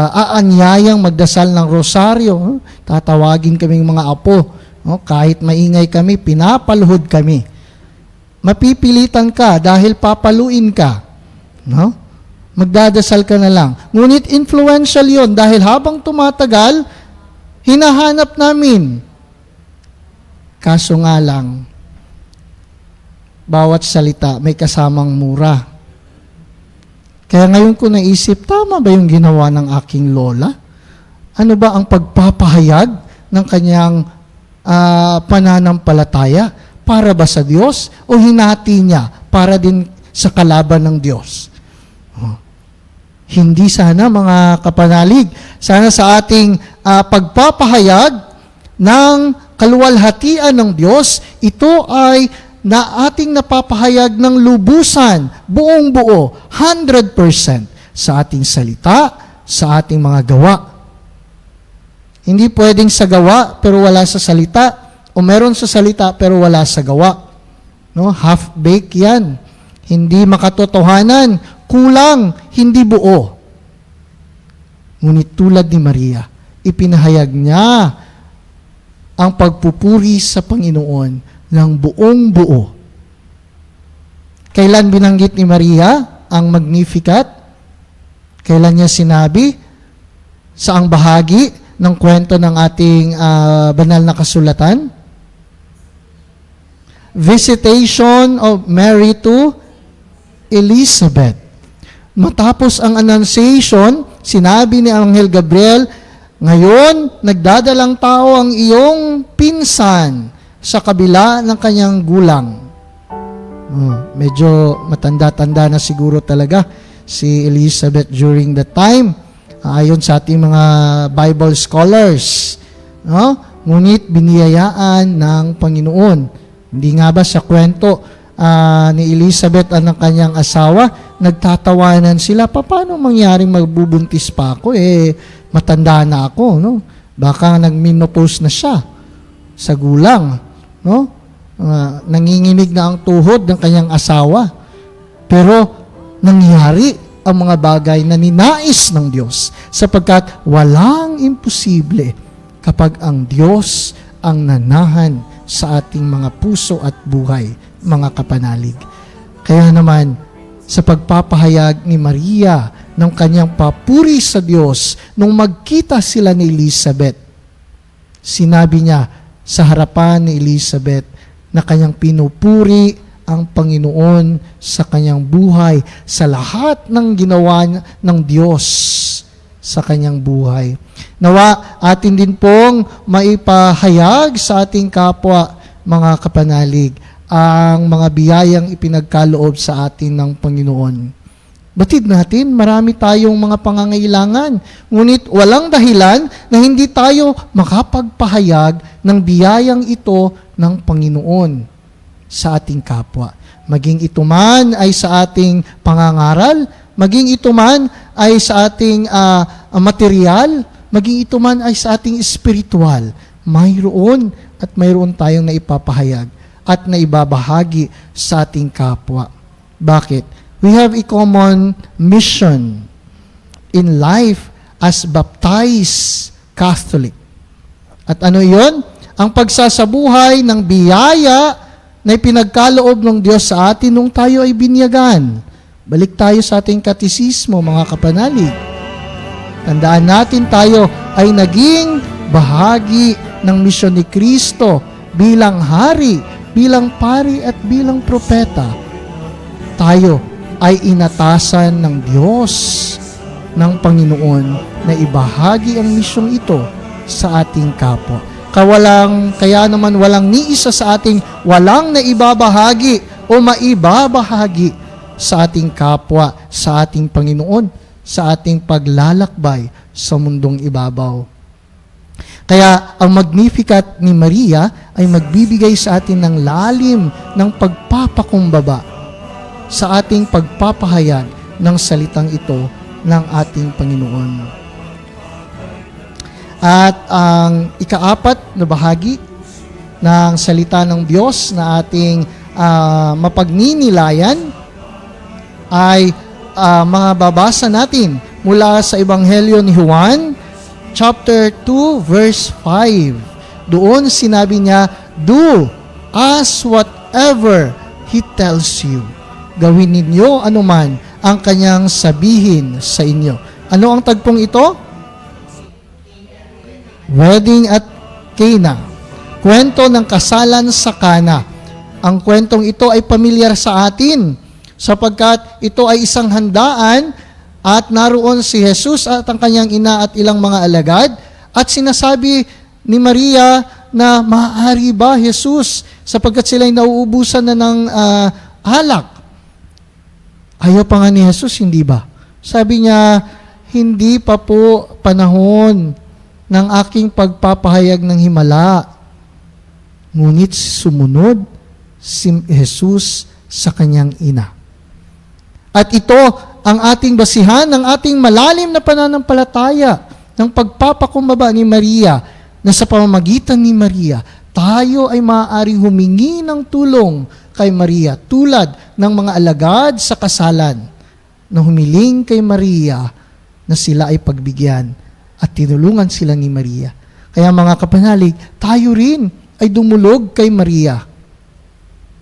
[SPEAKER 3] aanyayang magdasal ng rosaryo. No? Tatawagin kaming mga apo. No? Kahit maingay kami, pinapaluhod kami. Mapipilitan ka dahil papaluin ka. No? Magdadasal ka na lang. Ngunit influential yon dahil habang tumatagal, hinahanap namin. Kaso nga lang, bawat salita may kasamang mura. Kaya ngayon ko naisip, tama ba yung ginawa ng aking lola? Ano ba ang pagpapahayag ng kanyang pananampalataya? Para ba sa Diyos o hinati niya para din sa kalaban ng Diyos? Hindi sana, mga kapanalig. Sana sa ating pagpapahayag ng kaluwalhatian ng Diyos, ito ay na ating napapahayag ng lubusan, buong buo, 100% sa ating salita, sa ating mga gawa. Hindi pwedeng sa gawa pero wala sa salita, o meron sa salita pero wala sa gawa. No? Half-baked yan. Hindi makatotohanan, kulang, hindi buo. Ngunit tulad ni Maria, ipinahayag niya ang pagpupuri sa Panginoon ng buong buo. Kailan binanggit ni Maria ang Magnificat? Kailan niya sinabi? Saang bahagi ng kwento ng ating banal na kasulatan? Visitation of Mary to Elizabeth. Matapos ang annunciation, sinabi ni Anghel Gabriel, ngayon, nagdadalang tao ang iyong pinsan sa kabila ng kanyang gulang. Medyo matanda-tanda na siguro talaga si Elizabeth during that time. Ayon sa ating mga Bible scholars. No? Ngunit biniyayaan ng Panginoon. Hindi nga ba sa kwento ni Elizabeth at ng kanyang asawa, nagtatawanan sila, paano mangyaring magbubuntis pa ako? Matanda na ako. No? Baka nag-menopause na siya sa gulang. No? Nanginginig na ang tuhod ng kanyang asawa. Pero nangyari ang mga bagay na ninais ng Diyos sapagkat walang imposible kapag ang Diyos ang nanahan sa ating mga puso at buhay, mga kapanalig. Kaya naman, sa pagpapahayag ni Maria ng kanyang papuri sa Diyos, nung magkita sila ni Elizabeth, sinabi niya sa harapan ni Elizabeth na kanyang pinupuri ang Panginoon sa kanyang buhay, sa lahat ng ginawa ng Diyos sa kanyang buhay. Nawa atin din pong maipahayag sa ating kapwa mga kapanalig ang mga biyayang ipinagkaloob sa atin ng Panginoon. Batid natin, marami tayong mga pangangailangan, ngunit walang dahilan na hindi tayo makapagpahayag ng biyayang ito ng Panginoon sa ating kapwa. Maging ito man ay sa ating pangangaral, maging ito man ay sa ating material, maging ito man ay sa ating spiritual, mayroon at mayroon tayong naipapahayag at naibabahagi sa ating kapwa. Bakit? We have a common mission in life as baptized Catholic. At ano yon? Ang pagsasabuhay ng biyaya na ipinagkaloob ng Diyos sa atin nung tayo ay binyagan. Balik tayo sa ating katisismo, mga kapanalig. Tandaan natin tayo ay naging bahagi ng misyon ni Kristo bilang hari, bilang pari at bilang propeta. Tayo ay inatasan ng Diyos, ng Panginoon, na ibahagi ang misyong ito sa ating kapwa. Kaya naman walang ni isa sa ating walang naibabahagi o maibabahagi sa ating kapwa, sa ating Panginoon, sa ating paglalakbay sa mundong ibabaw. Kaya ang Magnificat ni Maria ay magbibigay sa atin ng lalim ng pagpapakumbaba sa ating pagpapahayag ng salitang ito ng ating Panginoon. At ang ikaapat na bahagi ng salita ng Diyos na ating mapagninilayan ay mababasa natin mula sa Ebanghelyo ni Juan, chapter 2, verse 5. Doon sinabi niya, "Do as whatever He tells you." Gawin ninyo anuman ang kanyang sabihin sa inyo. Ano ang tagpong ito? Wedding at Cana. Kwento ng kasalan sa Cana. Ang kwentong ito ay pamilyar sa atin sapagkat ito ay isang handaan at naroon si Jesus at ang kanyang ina at ilang mga alagad at sinasabi ni Maria na maaari ba Jesus sapagkat sila ay nauubusan na ng alak. Ayaw pa nga ni Jesus, hindi ba? Sabi niya, hindi pa po panahon ng aking pagpapahayag ng himala. Ngunit sumunod si Jesus sa kanyang ina. At ito ang ating basihan ng ating malalim na pananampalataya ng pagpapakumbaba ni Maria na sa pamamagitan ni Maria, tayo ay maaaring humingi ng tulong kay Maria tulad ng mga alagad sa kasalan na humiling kay Maria na sila ay pagbigyan at tinulungan sila ni Maria. Kaya mga kapanalig, tayo rin ay dumulog kay Maria.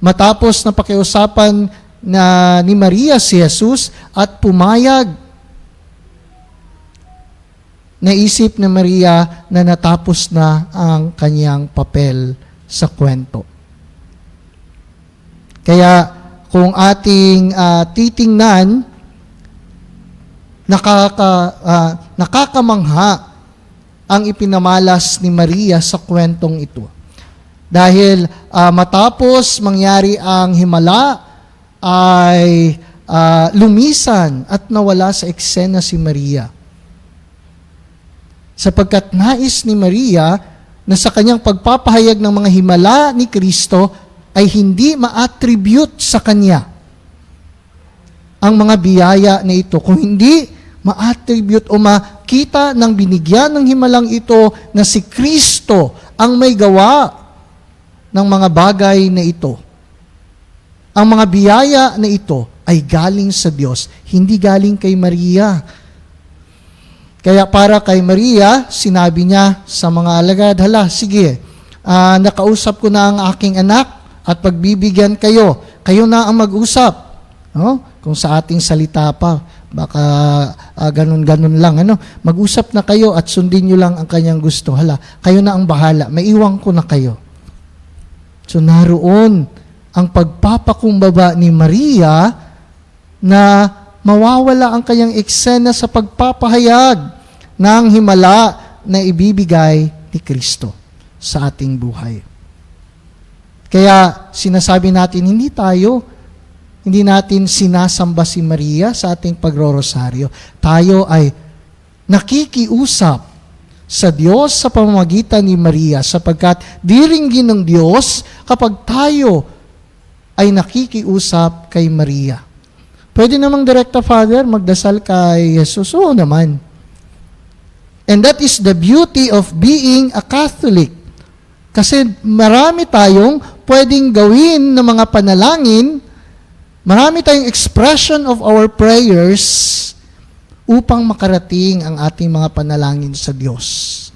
[SPEAKER 3] Matapos na pakiusapan na ni Maria si Jesus at pumayag, naisip ni Maria na natapos na ang kanyang papel sa kwento. Kaya kung ating titingnan, nakakamangha ang ipinamalas ni Maria sa kwentong ito. Dahil matapos mangyari ang himala, ay lumisan at nawala sa eksena si Maria. Sapagkat nais ni Maria na sa kanyang pagpapahayag ng mga himala ni Kristo ay hindi ma-attribute sa kanya ang mga biyaya na ito. Kung hindi ma-attribute o makita ng binigyan ng himalang ito na si Kristo ang may gawa ng mga bagay na ito. Ang mga biyaya na ito ay galing sa Diyos, hindi galing kay Maria. Kaya para kay Maria, sinabi niya sa mga alagad, hala, sige, nakausap ko na ang aking anak at pagbibigyan kayo na ang mag-usap. No? Kung sa ating salita pa, baka ganun-ganun lang. Mag-usap na kayo at sundin nyo lang ang kanyang gusto. Hala, kayo na ang bahala. Maiwan ko na kayo. So naroon ang pagpapakumbaba ni Maria na mawawala ang kanyang eksena sa pagpapahayag ng himala na ibibigay ni Kristo sa ating buhay. Kaya sinasabi natin, hindi natin sinasamba si Maria sa ating pagrorosaryo. Tayo ay nakikiusap sa Diyos sa pamamagitan ni Maria sapagkat diringgin ng Diyos kapag tayo ay nakikiusap kay Maria. Pwede namang direkta, Father, magdasal kay Jesus. Oo naman. And that is the beauty of being a Catholic. Kasi marami tayong pwedeng gawin ng mga panalangin, marami tayong expression of our prayers upang makarating ang ating mga panalangin sa Diyos.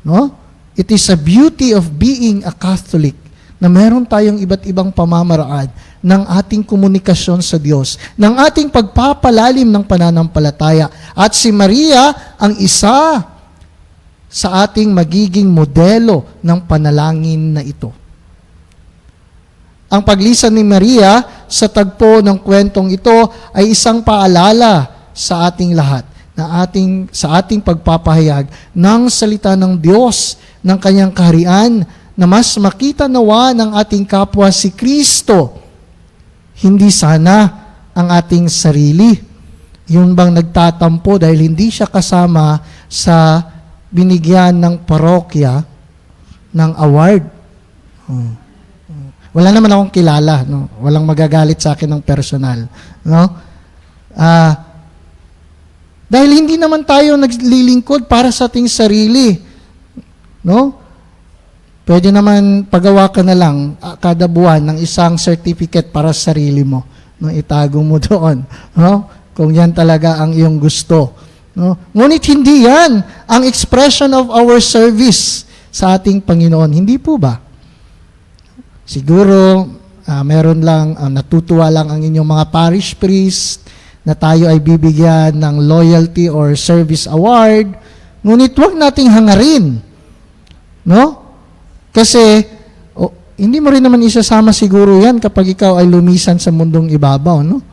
[SPEAKER 3] No? It is a beauty of being a Catholic na meron tayong iba't ibang pamamaraan ng ating komunikasyon sa Diyos, ng ating pagpapalalim ng pananampalataya. At si Maria ang isa sa ating magiging modelo ng panalangin na ito. Ang paglisan ni Maria sa tagpo ng kwentong ito ay isang paalala sa ating lahat na sa ating pagpapahayag ng salita ng Diyos, ng kanyang kaharian, na mas makita nawa ng ating kapwa si Kristo, hindi sana ang ating sarili. Yun bang nagtatampo dahil hindi siya kasama sa binigyan ng parokya ng award. Wala naman akong kilala, no? Walang magagalit sa akin ng personal, no? Dahil hindi naman tayo naglilingkod para sa ating sarili, no? Pwede naman pagawa ka na lang kada buwan ng isang certificate para sa sarili mo, no? Itago mo doon, no? Kung yan talaga ang iyong gusto, no? Ngunit hindi yan ang expression of our service sa ating Panginoon. Hindi po ba? Siguro, meron lang, natutuwa lang ang inyong mga parish priest na tayo ay bibigyan ng loyalty or service award. Ngunit huwag nating hangarin, no? Kasi, hindi mo rin naman isasama siguro yan kapag ikaw ay lumisan sa mundong ibabaw, no?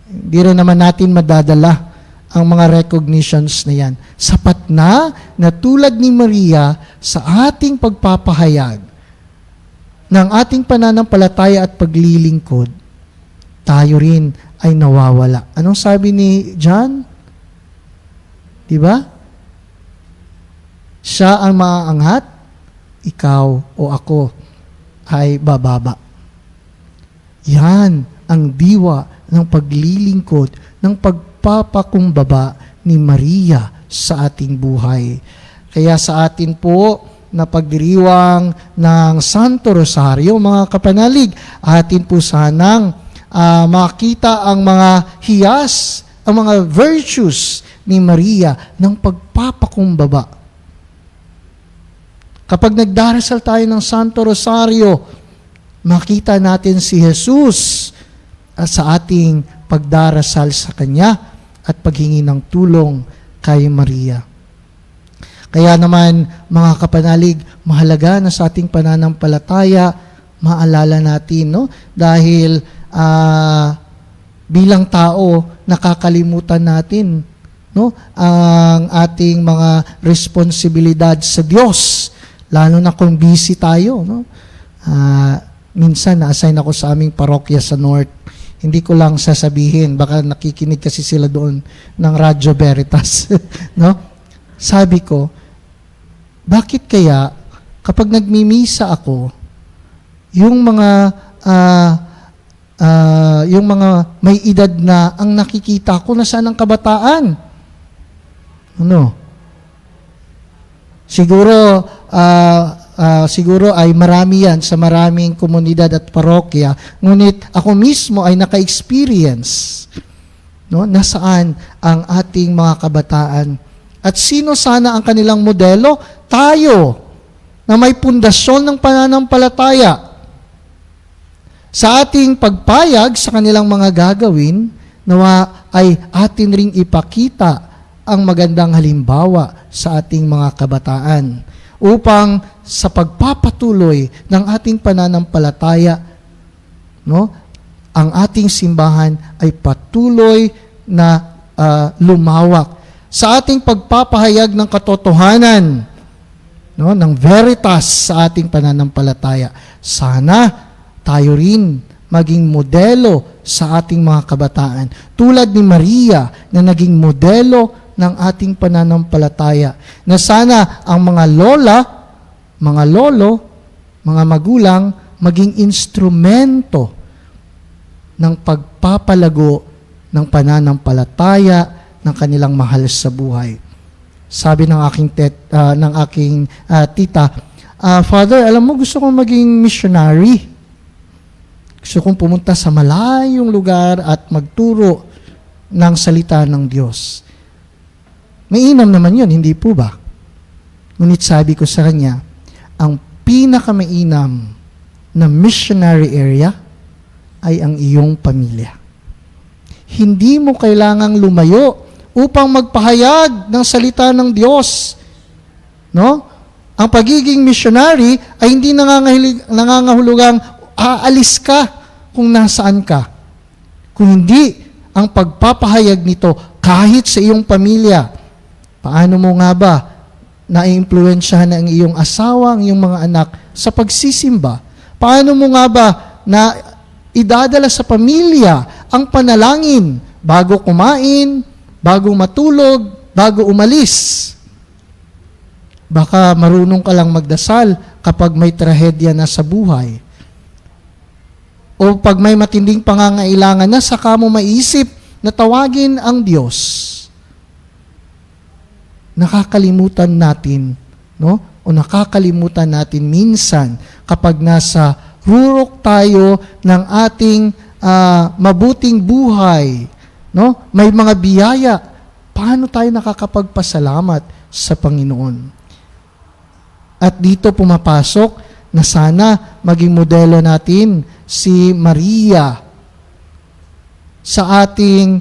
[SPEAKER 3] Hindi rin naman natin madadala ang mga recognitions na yan. Sapat na tulad ni Maria sa ating pagpapahayag ng ating pananampalataya at paglilingkod, tayo rin ay nawawala. Anong sabi ni John? Diba? Siya ang maaangat, ikaw o ako ay bababa. Yan ang diwa ng paglilingkod, ng pagpapakumbaba ni Maria sa ating buhay. Kaya sa atin po na pagdiriwang ng Santo Rosario, mga kapanalig, atin po sanang makita ang mga hiyas, ang mga virtues ni Maria ng pagpapakumbaba. Kapag nagdarasal tayo ng Santo Rosario, makita natin si Jesus sa ating pagdarasal sa Kanya at paghingi ng tulong kay Maria. Kaya naman, mga kapanalig, mahalaga na sa ating pananampalataya, maalala natin, no? Dahil bilang tao, nakakalimutan natin, no? Ang ating mga responsibilidad sa Diyos. Lalo na kung busy tayo, no? Minsan, na-assign ako sa aming parokya sa North. Hindi ko lang sasabihin, baka nakikinig kasi sila doon ng Radyo Veritas. No? Sabi ko, bakit kaya kapag nagmimisa ako, yung mga may edad na ang nakikita ko, nasaan ang kabataan? Ano? Siguro ay marami yan sa maraming komunidad at parokya, ngunit ako mismo ay naka-experience, no? Nasaan ang ating mga kabataan? At sino sana ang kanilang modelo? Tayo, na may pundasyon ng pananampalataya. Sa ating pagpayag sa kanilang mga gagawin, nawa ay atin ring ipakita ang magandang halimbawa sa ating mga kabataan. upang sa pagpapatuloy ng ating pananampalataya, no, ang ating simbahan ay patuloy na lumawak. Sa ating pagpapahayag ng katotohanan, no, ng veritas sa ating pananampalataya, sana tayo rin maging modelo sa ating mga kabataan. Tulad ni Maria na naging modelo ng ating pananampalataya. Na sana ang mga lola, mga lolo, mga magulang, maging instrumento ng pagpapalago ng pananampalataya ng kanilang mahal sa buhay. Sabi ng aking tita, Father, alam mo, gusto kong maging missionary. Gusto kong pumunta sa malayong lugar at magturo ng salita ng Diyos. Mainam naman yun, hindi po ba? Ngunit sabi ko sa kanya, ang pinakamainam na missionary area ay ang iyong pamilya. Hindi mo kailangang lumayo upang magpahayag ng salita ng Diyos. No? Ang pagiging missionary ay hindi nangangahulugang aalis ka kung nasaan ka. Kung hindi, ang pagpapahayag nito kahit sa iyong pamilya. Paano mo nga ba na-impluensyahan ang iyong asawa, ang iyong mga anak sa pagsisimba? Paano mo nga ba na idadala sa pamilya ang panalangin bago kumain, bago matulog, bago umalis? Baka marunong ka lang magdasal kapag may trahedya na sa buhay. O pag may matinding pangangailangan na, saka mo maisip na tawagin ang Diyos. Nakakalimutan natin, no? O nakakalimutan natin minsan kapag nasa rurok tayo ng ating mabuting buhay, no? May mga biyaya. Paano tayo nakakapagpasalamat sa Panginoon? At dito pumapasok na sana maging modelo natin si Maria sa ating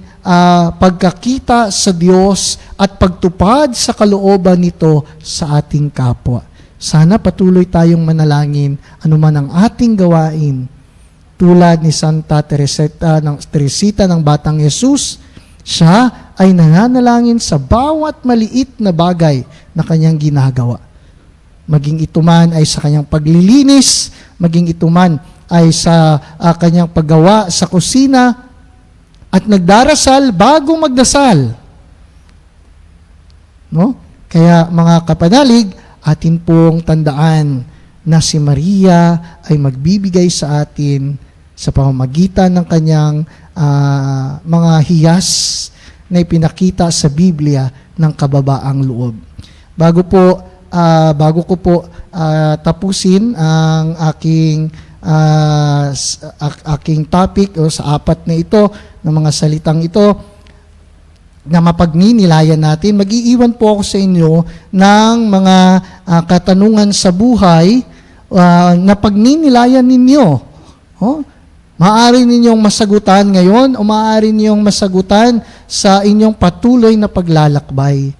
[SPEAKER 3] pagkakita sa Diyos at pagtupad sa kalooban nito sa ating kapwa. Sana patuloy tayong manalangin anuman ang ating gawain. Tulad ni Santa Teresita ng Batang Yesus, siya ay nananalangin sa bawat maliit na bagay na kanyang ginagawa. Maging ito man ay sa kanyang paglilinis, maging ito man ay sa kanyang paggawa sa kusina, at nagdarasal bago magdasal. No? Kaya mga kapanalig, atin pong tandaan na si Maria ay magbibigay sa atin sa pamamagitan ng kanyang mga hiyas na ipinakita sa Biblia ng kababaang loob. Bago ko po tapusin ang aking topic o sa apat na ito, ng mga salitang ito na mapagninilayan natin, mag-iiwan po ako sa inyo ng mga katanungan sa buhay na pagninilayan ninyo. Maaari ninyong masagutan ngayon o maaari ninyong masagutan sa inyong patuloy na paglalakbay.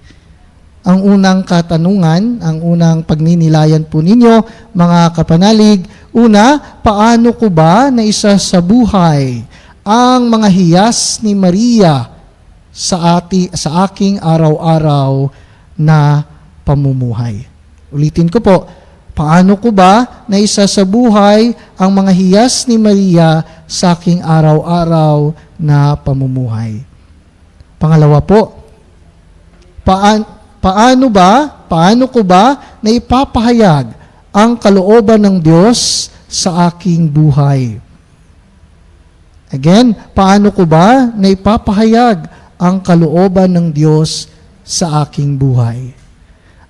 [SPEAKER 3] Ang unang katanungan, ang unang pagninilayan po ninyo, mga kapanalig, una, paano ko ba naisa sa buhay ang mga hiyas ni Maria sa aking araw-araw na pamumuhay? Ulitin ko po, paano ko ba naisa sa buhay ang mga hiyas ni Maria sa aking araw-araw na pamumuhay? Pangalawa po, paano ko ba na ipapahayag ang kalooban ng Diyos sa aking buhay? Again, paano ko ba na ipapahayag ang kalooban ng Diyos sa aking buhay?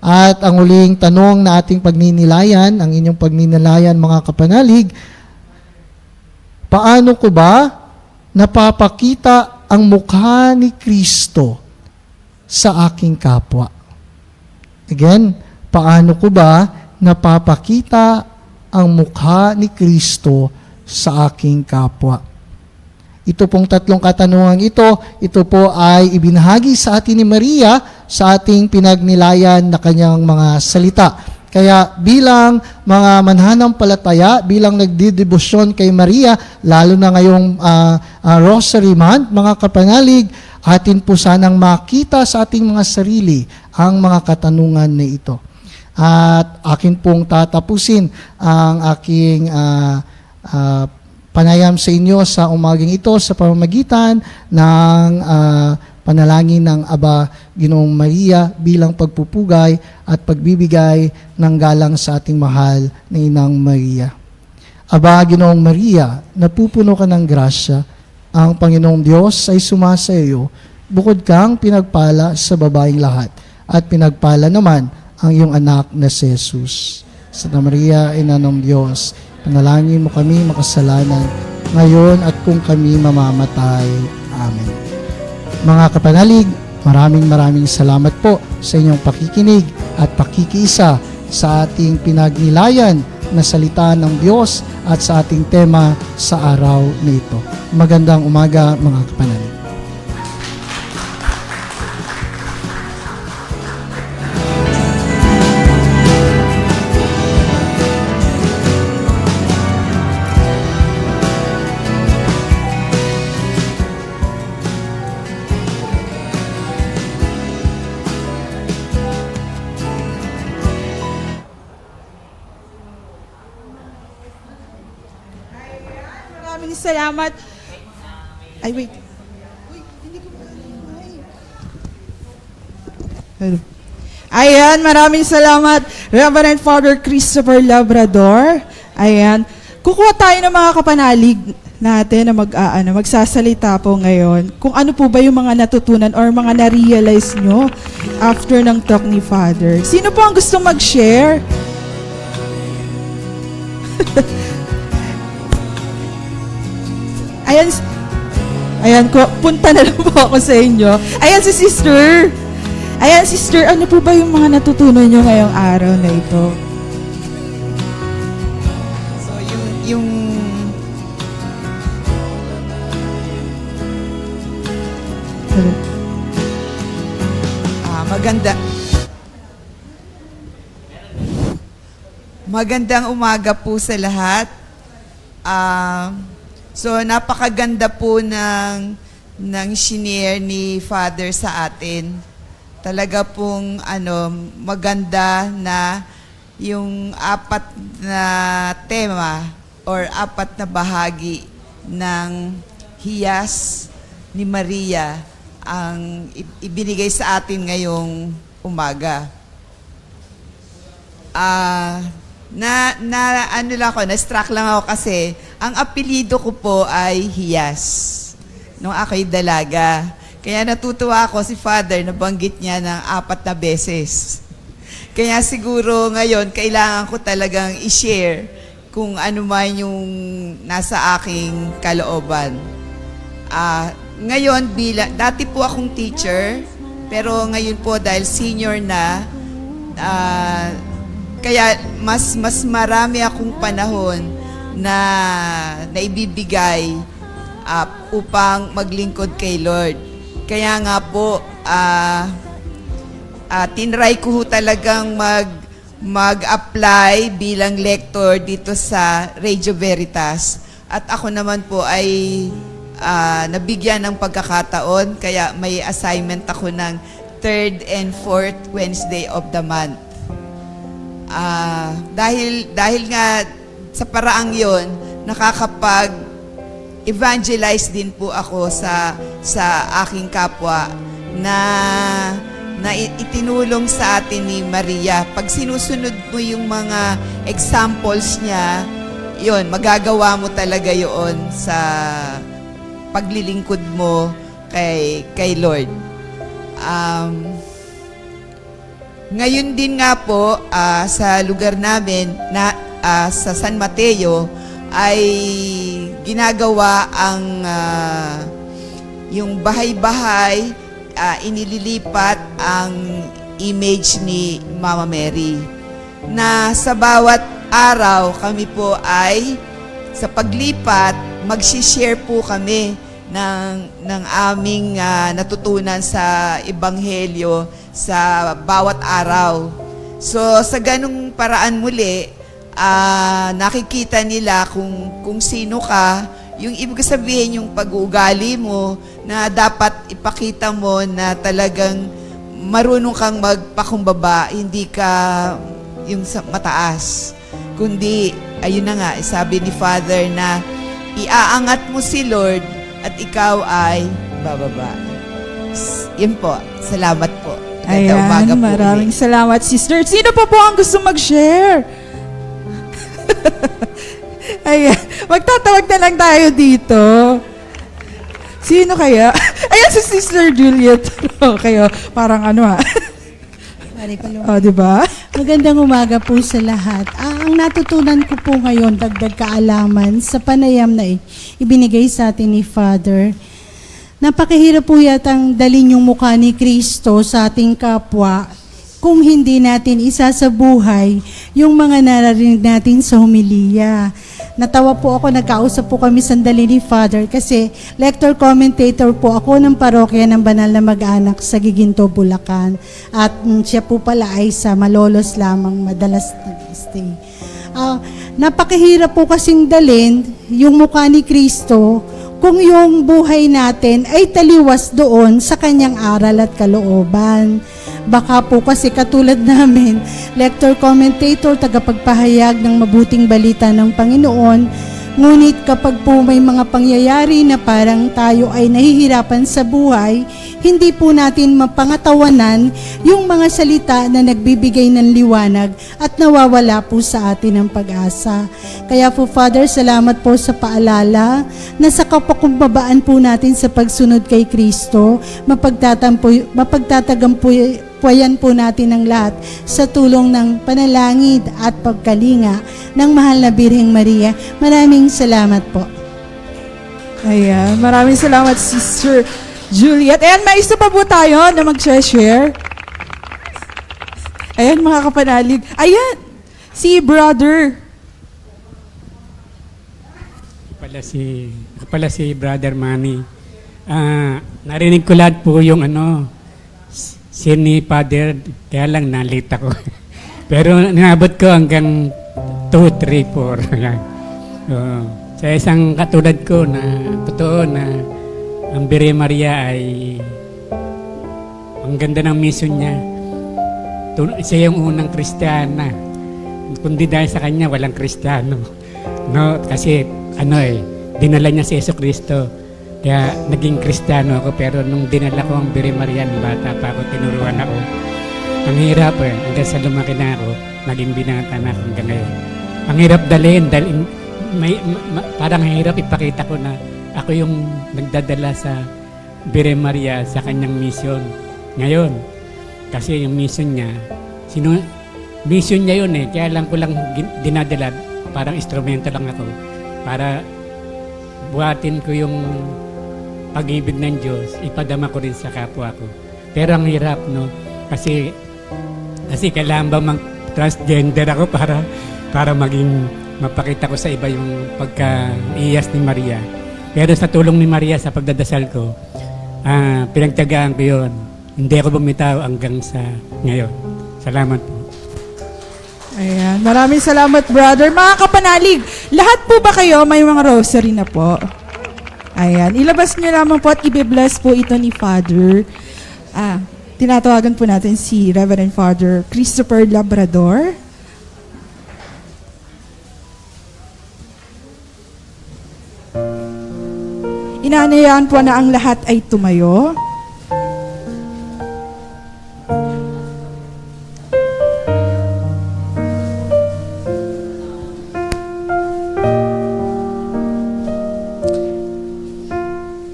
[SPEAKER 3] At ang uling tanong na ating pagninilayan, ang inyong pagninilayan mga kapanalig, paano ko ba napapakita ang mukha ni Kristo sa aking kapwa? Again, paano ko ba napapakita ang mukha ni Kristo sa aking kapwa? Ito pong tatlong katanungan ito po ay ibinahagi sa atin ni Maria sa ating pinagnilayan na kanyang mga salita. Kaya bilang mga mananampalataya, bilang nagdidebosyon kay Maria, lalo na ngayong Rosary Month, mga kapanalig, atin po sanang makita sa ating mga sarili ang mga katanungan na ito. At akin pong tatapusin ang aking panayam sa inyo sa umagang ito sa pamamagitan ng panalangin ng Aba Ginoong Maria bilang pagpupugay at pagbibigay ng galang sa ating mahal na Inang Maria. Aba Ginoong Maria, napupuno ka ng grasya, ang Panginoong Diyos ay sumasa iyo, bukod kang pinagpala sa babaeng lahat, at pinagpala naman ang iyong anak na si Jesus. Santa Maria, Ina ng Diyos, panalangin mo kami makasalanan, ngayon at kung kami mamamatay. Amen. Mga kapanalig, maraming salamat po sa inyong pakikinig at pakikiisa sa ating pinagnilayan na salita ng Diyos at sa ating tema sa araw na ito. Magandang umaga, mga kapanalig.
[SPEAKER 1] Maraming salamat. Ay, wait. Hello. Ayan, maraming salamat, Reverend Father Christopher Labrador. Ayan. Kukuha tayo ng mga kapanalig natin na magsasalita po ngayon. Kung ano po ba yung mga natutunan or mga na-realize nyo after ng talk ni Father. Sino po ang gustong mag-share? Ayan, punta na lang po ako sa inyo. Ayan si Sister. Ayan, Sister, ano po ba yung mga natutunan nyo ngayong araw na ito?
[SPEAKER 4] So, yung magandang umaga po sa lahat. So, napakaganda po ng shinare ni Father sa atin. Talaga pong maganda na yung 4 na tema or 4 na bahagi ng hiyas ni Maria ang ibinigay sa atin ngayong umaga. Na-struck lang ako kasi ang apelyido ko po ay Hiyas nung ako'y dalaga. Kaya natutuwa ako si Father, nabanggit niya ng 4 na beses. Kaya siguro ngayon, kailangan ko talagang i-share kung ano man yung nasa aking kalooban. Ngayon, dati po akong teacher, pero ngayon po dahil senior na, kaya mas marami akong panahon na naibibigay upang maglingkod kay Lord. Kaya nga po, tinry ko talagang mag-apply bilang lector dito sa Radio Veritas. At ako naman po ay nabigyan ng pagkakataon, kaya may assignment ako ng 3rd and 4th Wednesday of the month. Dahil nga sa paraang yon, nakakapag-evangelize din po ako sa aking kapwa na itinulong sa atin ni Maria. Pag sinusunod mo yung mga examples niya, yon, magagawa mo talaga yon sa paglilingkod mo kay Lord. Ngayon din nga po, sa lugar namin, sa San Mateo, ay ginagawa yung bahay-bahay, inililipat ang image ni Mama Mary. Na sa bawat araw, kami po ay, sa paglipat, mag-share po kami ng aming natutunan sa Ebanghelyo sa bawat araw. So sa ganung paraan muli, nakikita nila kung sino ka, yung ibig sabihin yung pag-uugali mo na dapat ipakita mo na talagang marunong kang magpakumbaba, hindi ka yung mataas. Kundi, ayun na nga, sabi ni Father na iaangat mo si Lord at ikaw ay bababa. Yun po. Salamat po. Magandang umaga
[SPEAKER 1] Ayan,
[SPEAKER 4] po
[SPEAKER 1] maraming
[SPEAKER 4] ulit.
[SPEAKER 1] salamat, sister. Sino pa po ang gusto mag-share? Ayan, magtatawag na lang tayo dito. Sino kaya? Ayan, si Sister Juliet. Kayo, parang ano ha. O, di ba?
[SPEAKER 5] Magandang umaga po sa lahat. Ang natutunan ko po ngayon, dagdag kaalaman sa panayam na ibinigay sa atin ni Father. Napakahirap po yatang dalhin yung mukha ni Kristo sa ating kapwa kung hindi natin isasabuhay yung mga nararinig natin sa homilya. Natawa po ako, nagkausap po kami sandali ni Father kasi lector commentator po ako ng parokya ng Banal na Mag-anak sa Giginto, Bulacan. At siya po pala ay sa Malolos lamang madalas nag-stay. Napakahirap po kasing dalhin yung mukha ni Kristo kung yung buhay natin ay taliwas doon sa kanyang aral at kalooban. Baka po kasi katulad namin, lector commentator, tagapagpahayag ng mabuting balita ng Panginoon, ngunit kapag po may mga pangyayari na parang tayo ay nahihirapan sa buhay, hindi po natin mapangatawanan yung mga salita na nagbibigay ng liwanag at nawawala po sa atin ng pag-asa. Kaya po, Father, salamat po sa paalala na sa kapakumbabaan po natin sa pagsunod kay Kristo, mapagtatagumpayan po natin ang lahat sa tulong ng panalangin at pagkalinga ng mahal na Birheng Maria. Maraming salamat po.
[SPEAKER 1] Ayan, maraming salamat, Sister Juliet. Ayan, may isa pa po tayo na mag-share. Ayan, mga kapanalig. Ayan, si Brother.
[SPEAKER 6] Pala si Brother Manny. Narinig ko lahat po yung ni Father, kaya lang nalate ako. Pero nabot ko hanggang 2, 3, 4. Yan. Sa isang katulad ko na totoo na ang Birheng Maria ay ang ganda ng mission niya. Siya yung unang Kristiyana. Kundi dahil sa kanya, walang Kristiyano. No, kasi dinala niya si Jesucristo. Kaya naging Kristiyano ako, pero nung dinala ko ang Birheng Maria, bata pa ako, tinuruan ako. Ang hirap hanggang sa lumaki na ako, naging binata na ako hanggang ngayon. Ang hirap dalhin, parang hirap ipakita ko na ako yung nagdadala sa Birheng Maria sa kanyang mission. Ngayon, kasi yung mission niya, mission niya yun kaya lang ko lang dinadala, parang instrumento lang ako, para buhatin ko yung pag-ibig ng Diyos, ipadama ko rin sa kapwa ko. Pero ang hirap, no? Kasi kailangan ba mag-transgender ako para maging mapakita ko sa iba yung pagka-iyas ni Maria. Pero sa tulong ni Maria sa pagdadasal ko, pinagtiyagaan ko yun. Hindi ako bumitaw hanggang sa ngayon. Salamat po.
[SPEAKER 1] Ayan, maraming salamat, Brother. Mga kapanalig, lahat po ba kayo may mga rosary na po? Ayan, ilabas niyo lamang po at i-bless po ito ni Father. Tinatawagan po natin si Reverend Father Christopher Labrador. Inaanayaan po na ang lahat ay tumayo.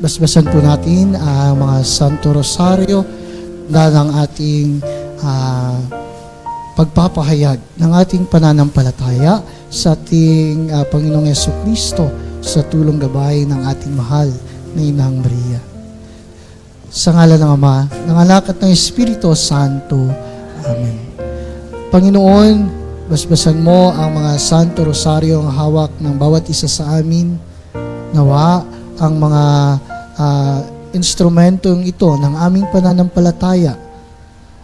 [SPEAKER 3] Basbasan po natin ang mga Santo Rosario na ng ating pagpapahayag ng ating pananampalataya sa ating Panginoong Jesucristo sa tulong gabay ng ating mahal na Inang Maria. Sa ngalan ng Ama, ng Anak at ng Espiritu Santo. Amen. Panginoon, basbasan mo ang mga Santo Rosario ang hawak ng bawat isa sa amin. Nawa ang mga instrumentong ito ng aming pananampalataya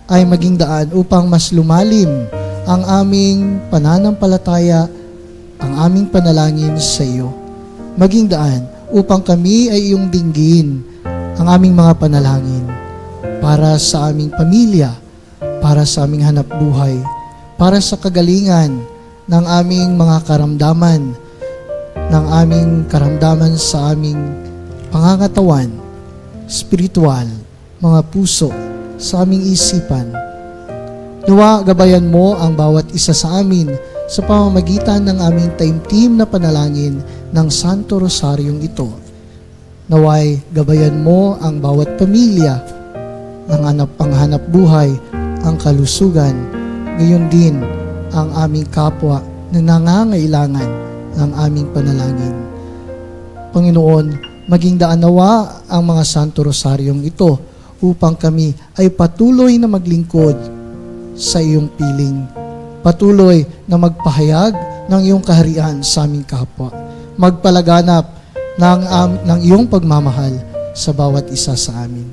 [SPEAKER 3] ay maging daan upang mas lumalim ang aming pananampalataya, ang aming panalangin sa iyo. Maging daan upang kami ay iyong dinggin ang aming mga panalangin para sa aming pamilya, para sa aming hanap buhay, para sa kagalingan ng aming mga karamdaman, sa aming pangangatawan, spiritual, mga puso, sa aming isipan. Nawa, gabayan mo ang bawat isa sa amin sa pamamagitan ng aming taimtim na panalangin ng Santo Rosaryong ito. Naway, gabayan mo ang bawat pamilya, ang hanap buhay, ang kalusugan, gayon din ang aming kapwa na nangangailangan ng aming panalangin. Panginoon, maging daan nawa ang mga Santo Rosaryong ito upang kami ay patuloy na maglingkod sa iyong piling. Patuloy na magpahayag ng iyong kaharian sa aming kapwa. Magpalaganap ng iyong pagmamahal sa bawat isa sa amin.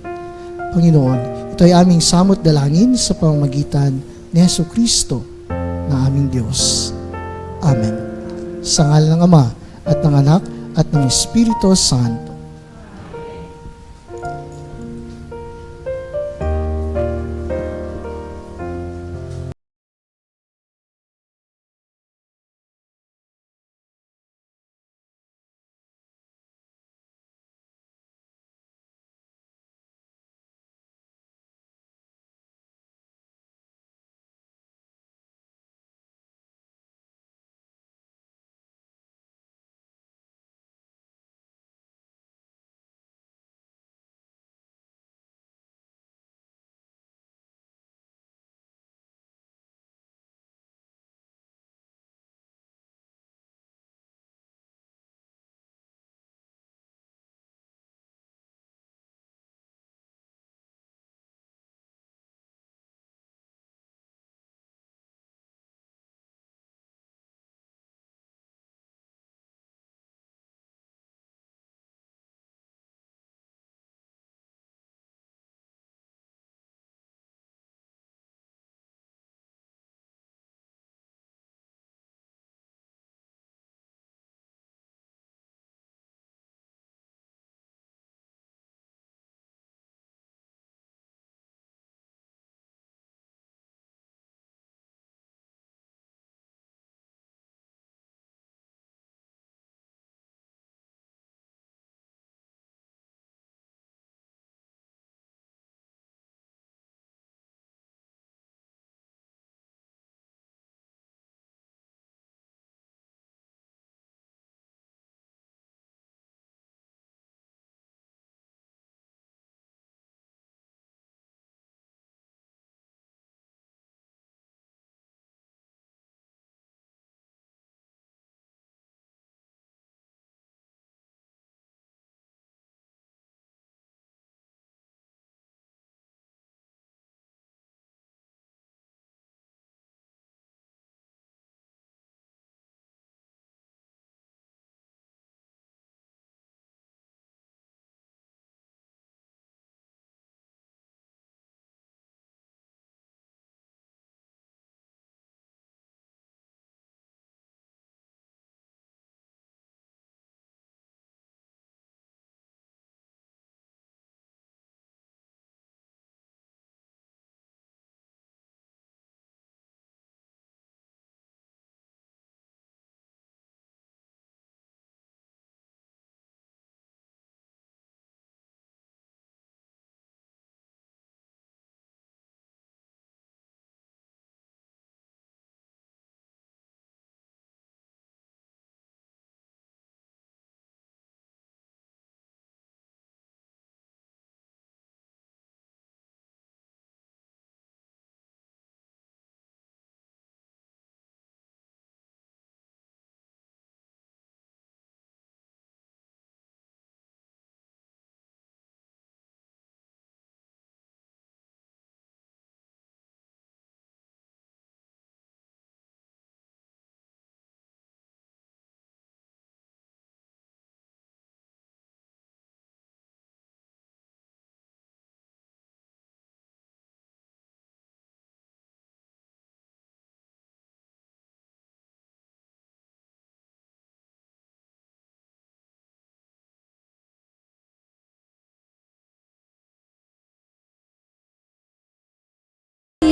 [SPEAKER 3] Panginoon, ito ay aming samot dalangin sa pamamagitan ni Jesucristo na aming Diyos. Amen. Sa ngalan ng Ama at ng Anak at ng Espiritu Santo.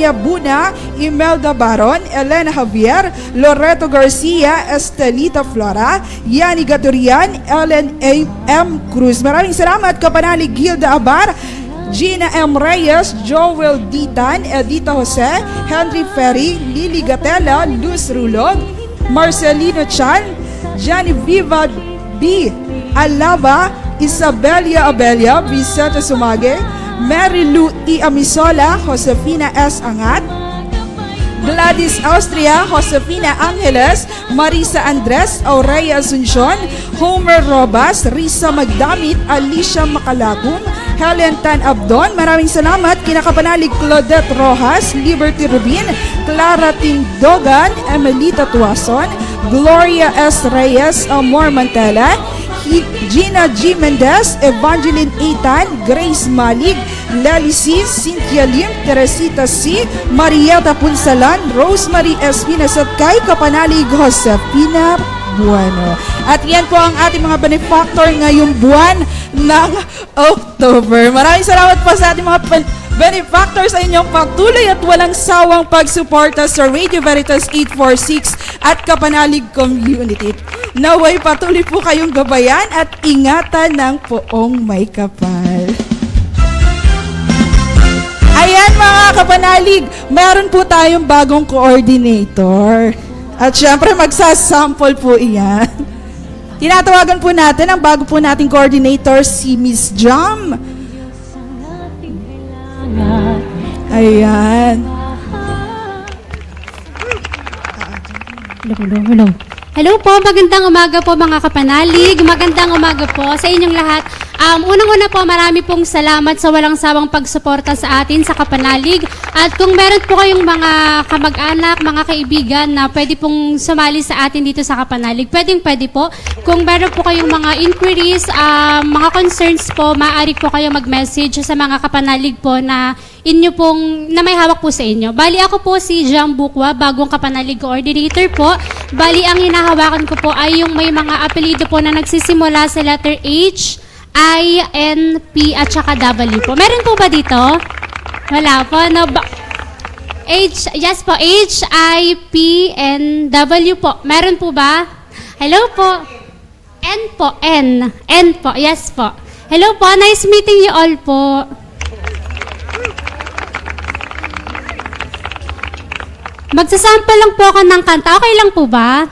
[SPEAKER 1] Maria Buna, Imelda Baron, Elena Javier, Loreto Garcia, Estelita Flora, Yani Gaturian, Ellen M. Cruz. Maraming salamat, Kapanalig Gilda Abar, Gina M. Reyes, Joel Ditan, Edita Jose, Henry Ferry, Lily Gatela, Luz Rulog, Marcelino Chan, Genevieva B. Alaba, Isabelia Abelia, Vicente Sumage, Mary Lou E. Amisola, Josefina S. Angat, Gladys Austria, Josefina Angeles, Marisa Andres, Aurea Asuncion, Homer Robas, Risa Magdamit, Alicia Macalagum, Helen Tan Abdon. Maraming salamat, Kinakapanalig Claudette Rojas, Liberty Rubin, Clara Tindogan, Emelita Tuason, Gloria S. Reyes, Amor Mantela, Gina G. Mendez, Evangeline Eitan, Grace Malig, Lely C., Cynthia Lim, Teresita C., Marieta Punsalan, Rosemary Espinas at kay Kapanalig Josefina Bueno. At yan po ang ating mga benefactor ngayong buwan ng October. Maraming salamat po sa ating mga benefactor sa inyong pagtuloy at walang sawang pagsuporta sa Radio Veritas 846 at Kapanalig Community. Naway patuloy po kayong gabayan at ingatan ng poong may kapal. Ayan mga kapanalig, meron po tayong bagong coordinator. At syempre magsasample po iyan. Tinatawagan po natin ang bago po nating coordinator, si Miss Jam. Ayan.
[SPEAKER 7] Hello. Hello po, magandang umaga po mga kapanalig. Magandang umaga po sa inyong lahat. Unang-una po, marami pong salamat sa walang sawang pagsuporta sa atin sa kapanalig. At kung meron po kayong mga kamag-anak, mga kaibigan na pwede pong sumali sa atin dito sa kapanalig, pwede po. Kung meron po kayong mga inquiries, mga concerns po, maaari po kayo mag-message sa mga kapanalig po na na may hawak po sa inyo. Bali ako po si Jam Bukwa, bagong kapanalig coordinator po. Bali ang hinahawakan ko po ay yung may mga apelido po na nagsisimula sa letter H, I, N, P at saka W po. Meron po ba dito? Wala po. No, H, yes po. H, I, P, N, W po. Meron po ba? Hello po. N po. N. N po. Yes po. Hello po. Nice meeting you all po. Magsasample lang po ako ng kanta. Okay lang po ba?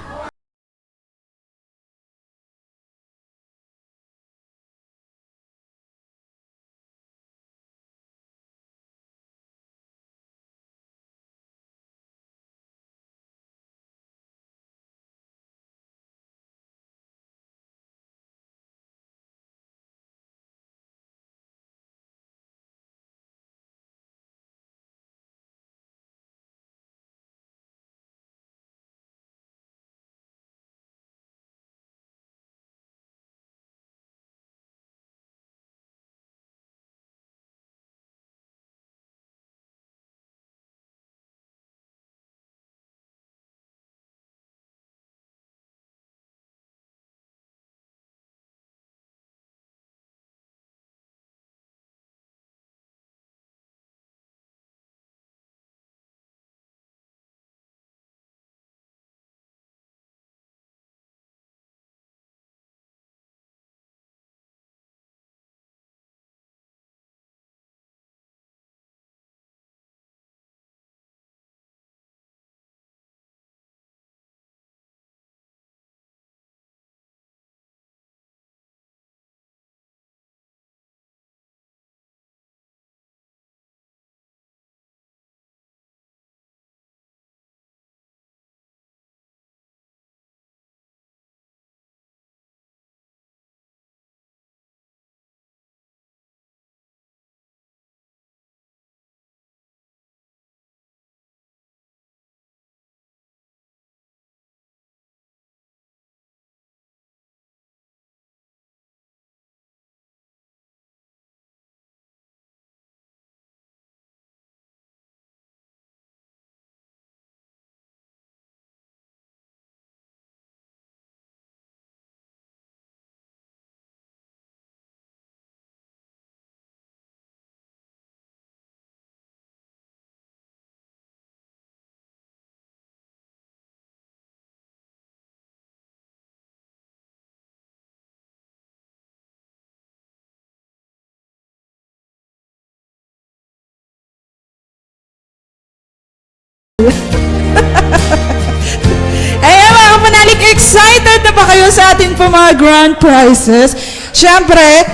[SPEAKER 1] pa kayo sa ating po mga grand prizes. Siyempre,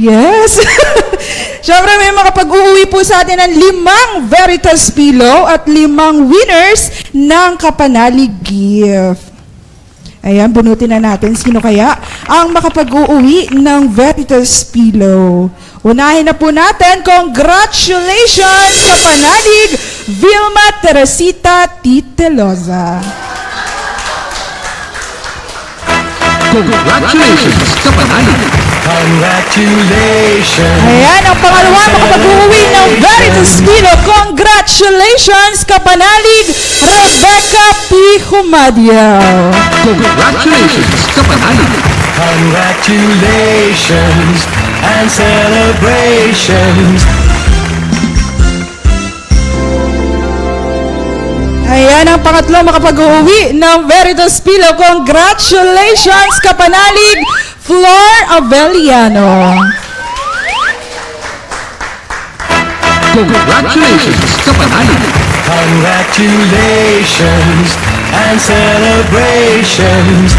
[SPEAKER 1] yes. Siyempre, may makapag-uuwi po sa atin ng 5 Veritas Pillow at 5 winners ng Kapanalig gift. Ayan, bunutin na natin sino kaya ang makapag-uuwi ng Veritas Pillow. Unahin na po natin, congratulations, Kapanalig, Vilma Teresita Titelosa.
[SPEAKER 8] Congratulations, Kapanalig! Congratulations!
[SPEAKER 1] Ayan, ang pangalawa makapag-uwi ng Veritas Pillow. Congratulations, Kapanalig, Rebecca P. Humadiao.
[SPEAKER 8] Congratulations, Kapanalig! Congratulations and celebrations!
[SPEAKER 1] Ayan, ang pangatlo makapag-uwi ng Veritas Pillow. Congratulations, Kapanalig, Flor Abeliano.
[SPEAKER 8] Congratulations, Kapanalig! Congratulations and celebrations!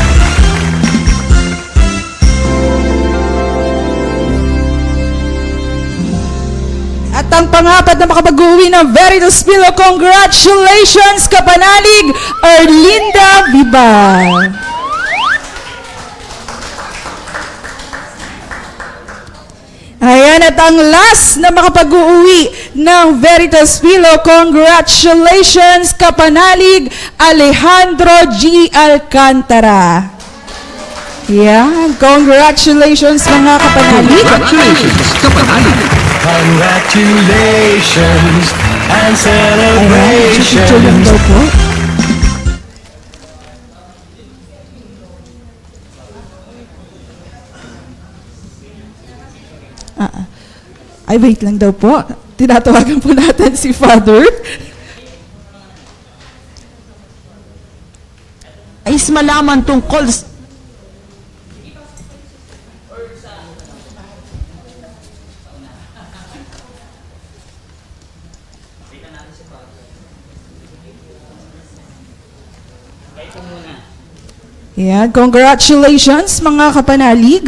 [SPEAKER 1] At ang pangapat na makapag-uwi ng Veritas Pillow, congratulations, Kapanalig, Erlinda Vibal. Ayan, at ang last na makapag-uwi ng Veritas Pillow, congratulations, Kapanalig, Alejandro G. Alcantara. Yan, congratulations mga Kapanalig.
[SPEAKER 8] Congratulations, Kapanalig! Congratulations and
[SPEAKER 1] Ayan, picture lang
[SPEAKER 8] celebrations!
[SPEAKER 1] daw po. Ay, wait lang daw po. Tinatawagan po natin si Father.
[SPEAKER 9] Ais malaman tungkol
[SPEAKER 1] Yan, congratulations mga Kapanalig.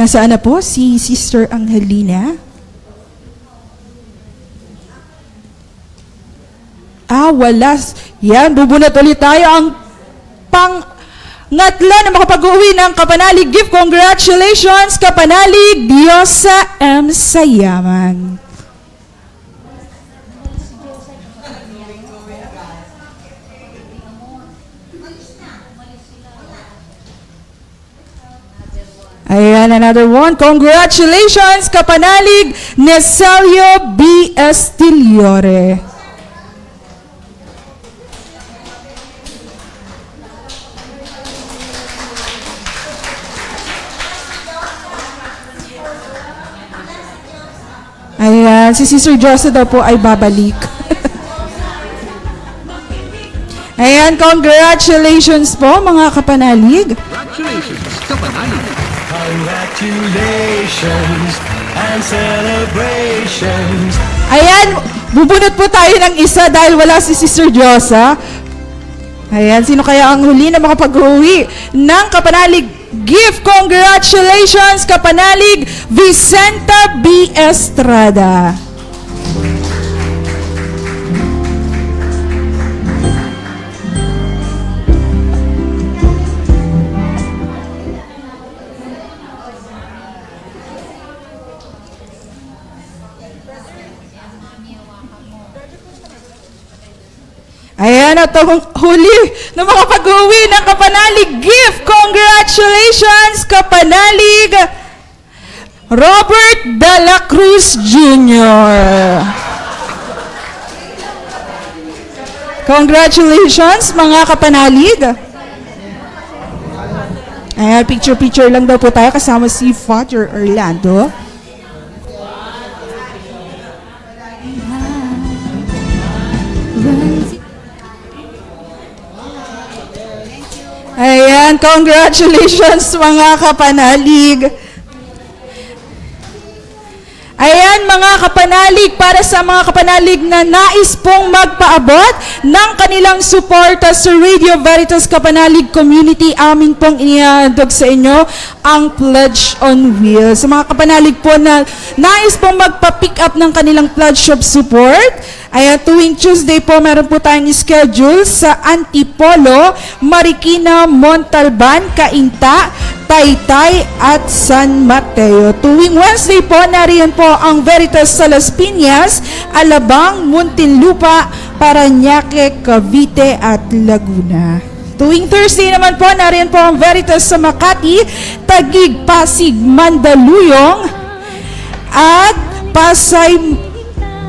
[SPEAKER 1] Nasaan na po si Sister Angelina? Wala. Yan, bubunot ulit tayo ang pangatla na makapag-uwi ng Kapanalig gift. Congratulations, Kapanalig, Diosa M. Sayaman. Ayan, another one. Congratulations, Kapanalig, Nesalio B. Estiliore. Ayan, si Sister Josa daw po ay babalik. Ayan, congratulations po mga Kapanalig.
[SPEAKER 8] Congratulations, Kapanalig! Congratulations and celebrations.
[SPEAKER 1] Ayan, bubunot po tayo ng isa dahil wala si Sister Josa. Ayan, sino kaya ang huli na makapag-uwi ng Kapanalig gift? Congratulations, Kapanalig Vicenta B. Estrada. Ayan, at ang huli na makapag-uwi ng Kapanalig gift. Congratulations, Kapanalig Robert De La Cruz Jr. Congratulations, mga Kapanalig. Ayan, picture-picture lang daw po tayo kasama si Father Orlando. Ayan, congratulations mga Kapanalig. Ayan mga Kapanalig, para sa mga Kapanalig na nais pong magpaabot ng kanilang suporta sa Radio Veritas Kapanalig Community, amin pong inihandog sa inyo ang Pledge on Wheels. Sa mga Kapanalig po na nais pong magpa-pick up ng kanilang pledge of support, ayan, tuwing Tuesday po, meron po tayong schedule sa Antipolo, Marikina, Montalban, Cainta, Taytay at San Mateo. Tuwing Wednesday po, nariyan po ang Veritas sa Las Piñas, Alabang, Muntinlupa, Parañaque, Cavite at Laguna. Tuwing Thursday naman po, nariyan po ang Veritas sa Makati, Taguig, Pasig, Mandaluyong at Pasay,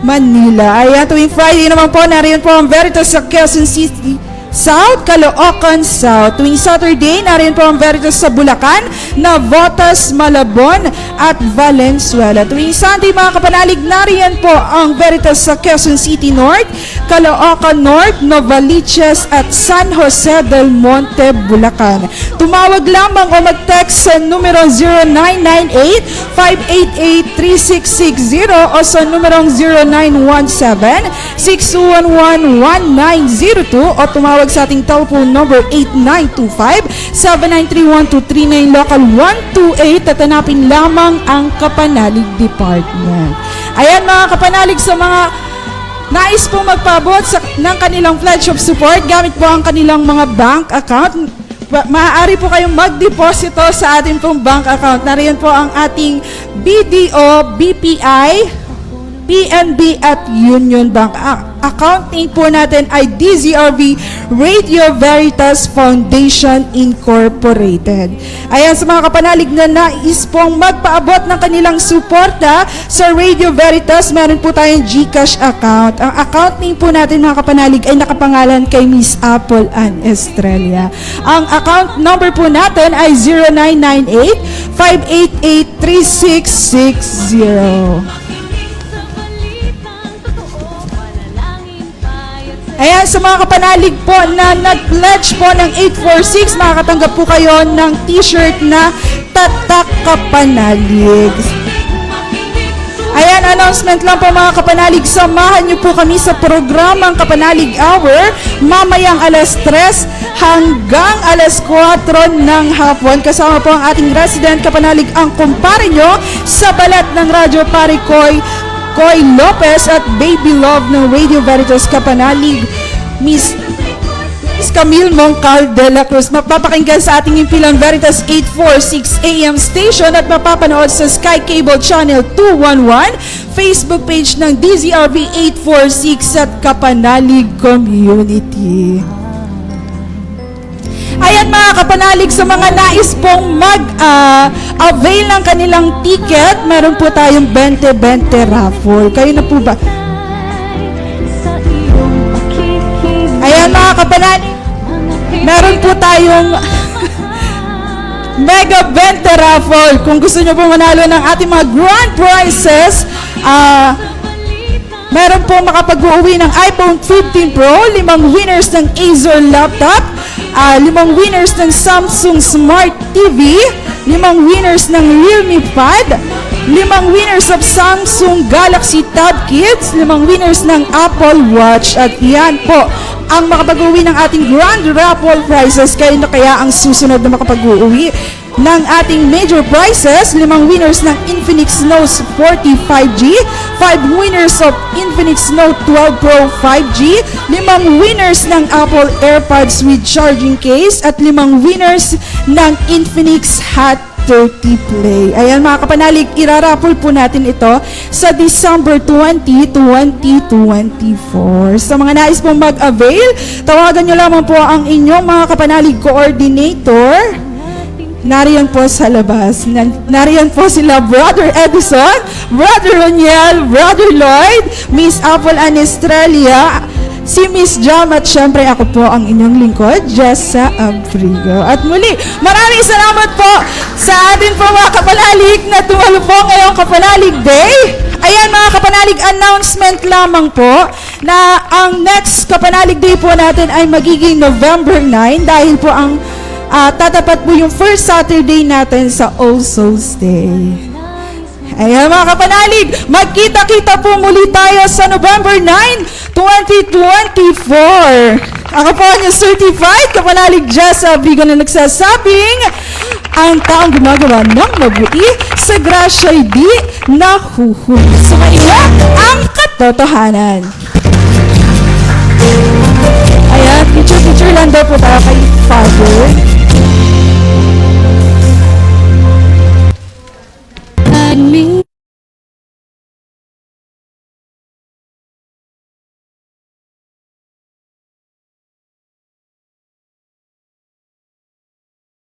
[SPEAKER 1] Manila. Ayan, tuwing Friday naman po, nariyan po ang Veritas sa Quezon City South, Caloocan South. Tuwing Saturday, nariyan po ang Veritas sa Bulacan, Navotas, Malabon at Valenzuela. Tuwing Sunday, mga Kapanalig, nariyan po ang Veritas sa Quezon City North, Caloocan North, Novaliches at San Jose del Monte, Bulacan. Tumawag lamang o mag-text sa numero 0998-588-3660 o sa numerong 0917-611-1902 o tumawag sa ating telephone number 8925-793-1239 local 128 at hanapin lamang ang Kapanalig Department. Ayan mga Kapanalig, sa mga nais po magpaabot ng kanilang pledge of support gamit po ang kanilang mga bank account, maaari po kayong mag-deposito sa ating pong bank account. Nariyan po ang ating BDO, BPI, PNB at Union Bank. Account name po natin ay DZRV Radio Veritas Foundation Incorporated. Ayan, sa mga Kapanalig na nais pong magpaabot ng kanilang suporta sa Radio Veritas, meron po tayong GCash account. Ang account name po natin, mga Kapanalig, ay nakapangalan kay Miss Apple Ann Estrella. Ang account number po natin ay 0998-588-3660. Ayan, sa mga Kapanalig po na nag-pledge po ng 846, makakatanggap po kayo ng t-shirt na Tatak Kapanalig. Ayan, announcement lang po mga Kapanalig, samahan niyo po kami sa programang Kapanalig Hour mamayang alas 3 hanggang alas 4 ng hapon. Kasama po ang ating resident Kapanalig, ang kumpare nyo sa balat ng radyo, pare Koy Lopez at Baby Love ng Radio Veritas Kapanalig, Miss Camille Moncal de la Cruz. Mapapakinggan sa ating impilang Veritas 846 AM station at mapapanood sa Sky Cable Channel 211, Facebook page ng DZRV 846 at Kapanalig Community. Ayan mga Kapanalig, sa mga nais pong mag-avail ng kanilang ticket, meron po tayong 20-20 raffle. Kayo na po ba? Ayan mga Kapanalig, meron po tayong Mega 20 raffle. Kung gusto nyo po manalo ng ating mga grand prizes, meron po makapag-uwi ng iPhone 15 Pro, 5 winners ng Acer laptop, 5 winners ng Samsung Smart TV, 5 winners ng Realme Pad, 5 winners of Samsung Galaxy Tab Kids, 5 winners ng Apple Watch. At yan po ang makapag-uwi ng ating Grand Raffle prizes. Kayo na kaya ang susunod na makapag-uwi ng ating major prizes. 5 winners ng Infinix Note 40 5G, 5 winners of Infinix Note 12 Pro 5G, 5 winners ng Apple AirPods with charging case, at 5 winners ng Infinix Hot 30 Play. Ayan mga kapanalig, iraraffle po natin ito sa December 20, 2024. Sa mga nais pong mag-avail, tawagan nyo lamang po ang inyong mga kapanalig coordinator. Nariyan po sa labas. Nariyan po sila Brother Edison, Brother Roniel, Brother Lloyd, Miss Apple Anestralia, si Miss Jam, at syempre ako po ang inyong lingkod, Jessa Abrigo. At muli, maraming salamat po sa atin po mga kapanalig na tumalo po ngayong Kapanalig Day. Ayan mga kapanalig, announcement lamang po na ang next Kapanalig Day po natin ay magiging November 9 dahil po ang tatapat po yung first Saturday natin sa All Souls Day. Ayan mga kapanalig, magkita-kita po muli tayo sa November 9, 2024. Ako po ang yung certified kapanalig Jessa Abrigo na nagsasabing, ang taong gumagawa ng mabuti sa grasya'y di nahuhuli. Sumaiya ang katotohanan. Ayan, picture lang daw po tayo kay Father.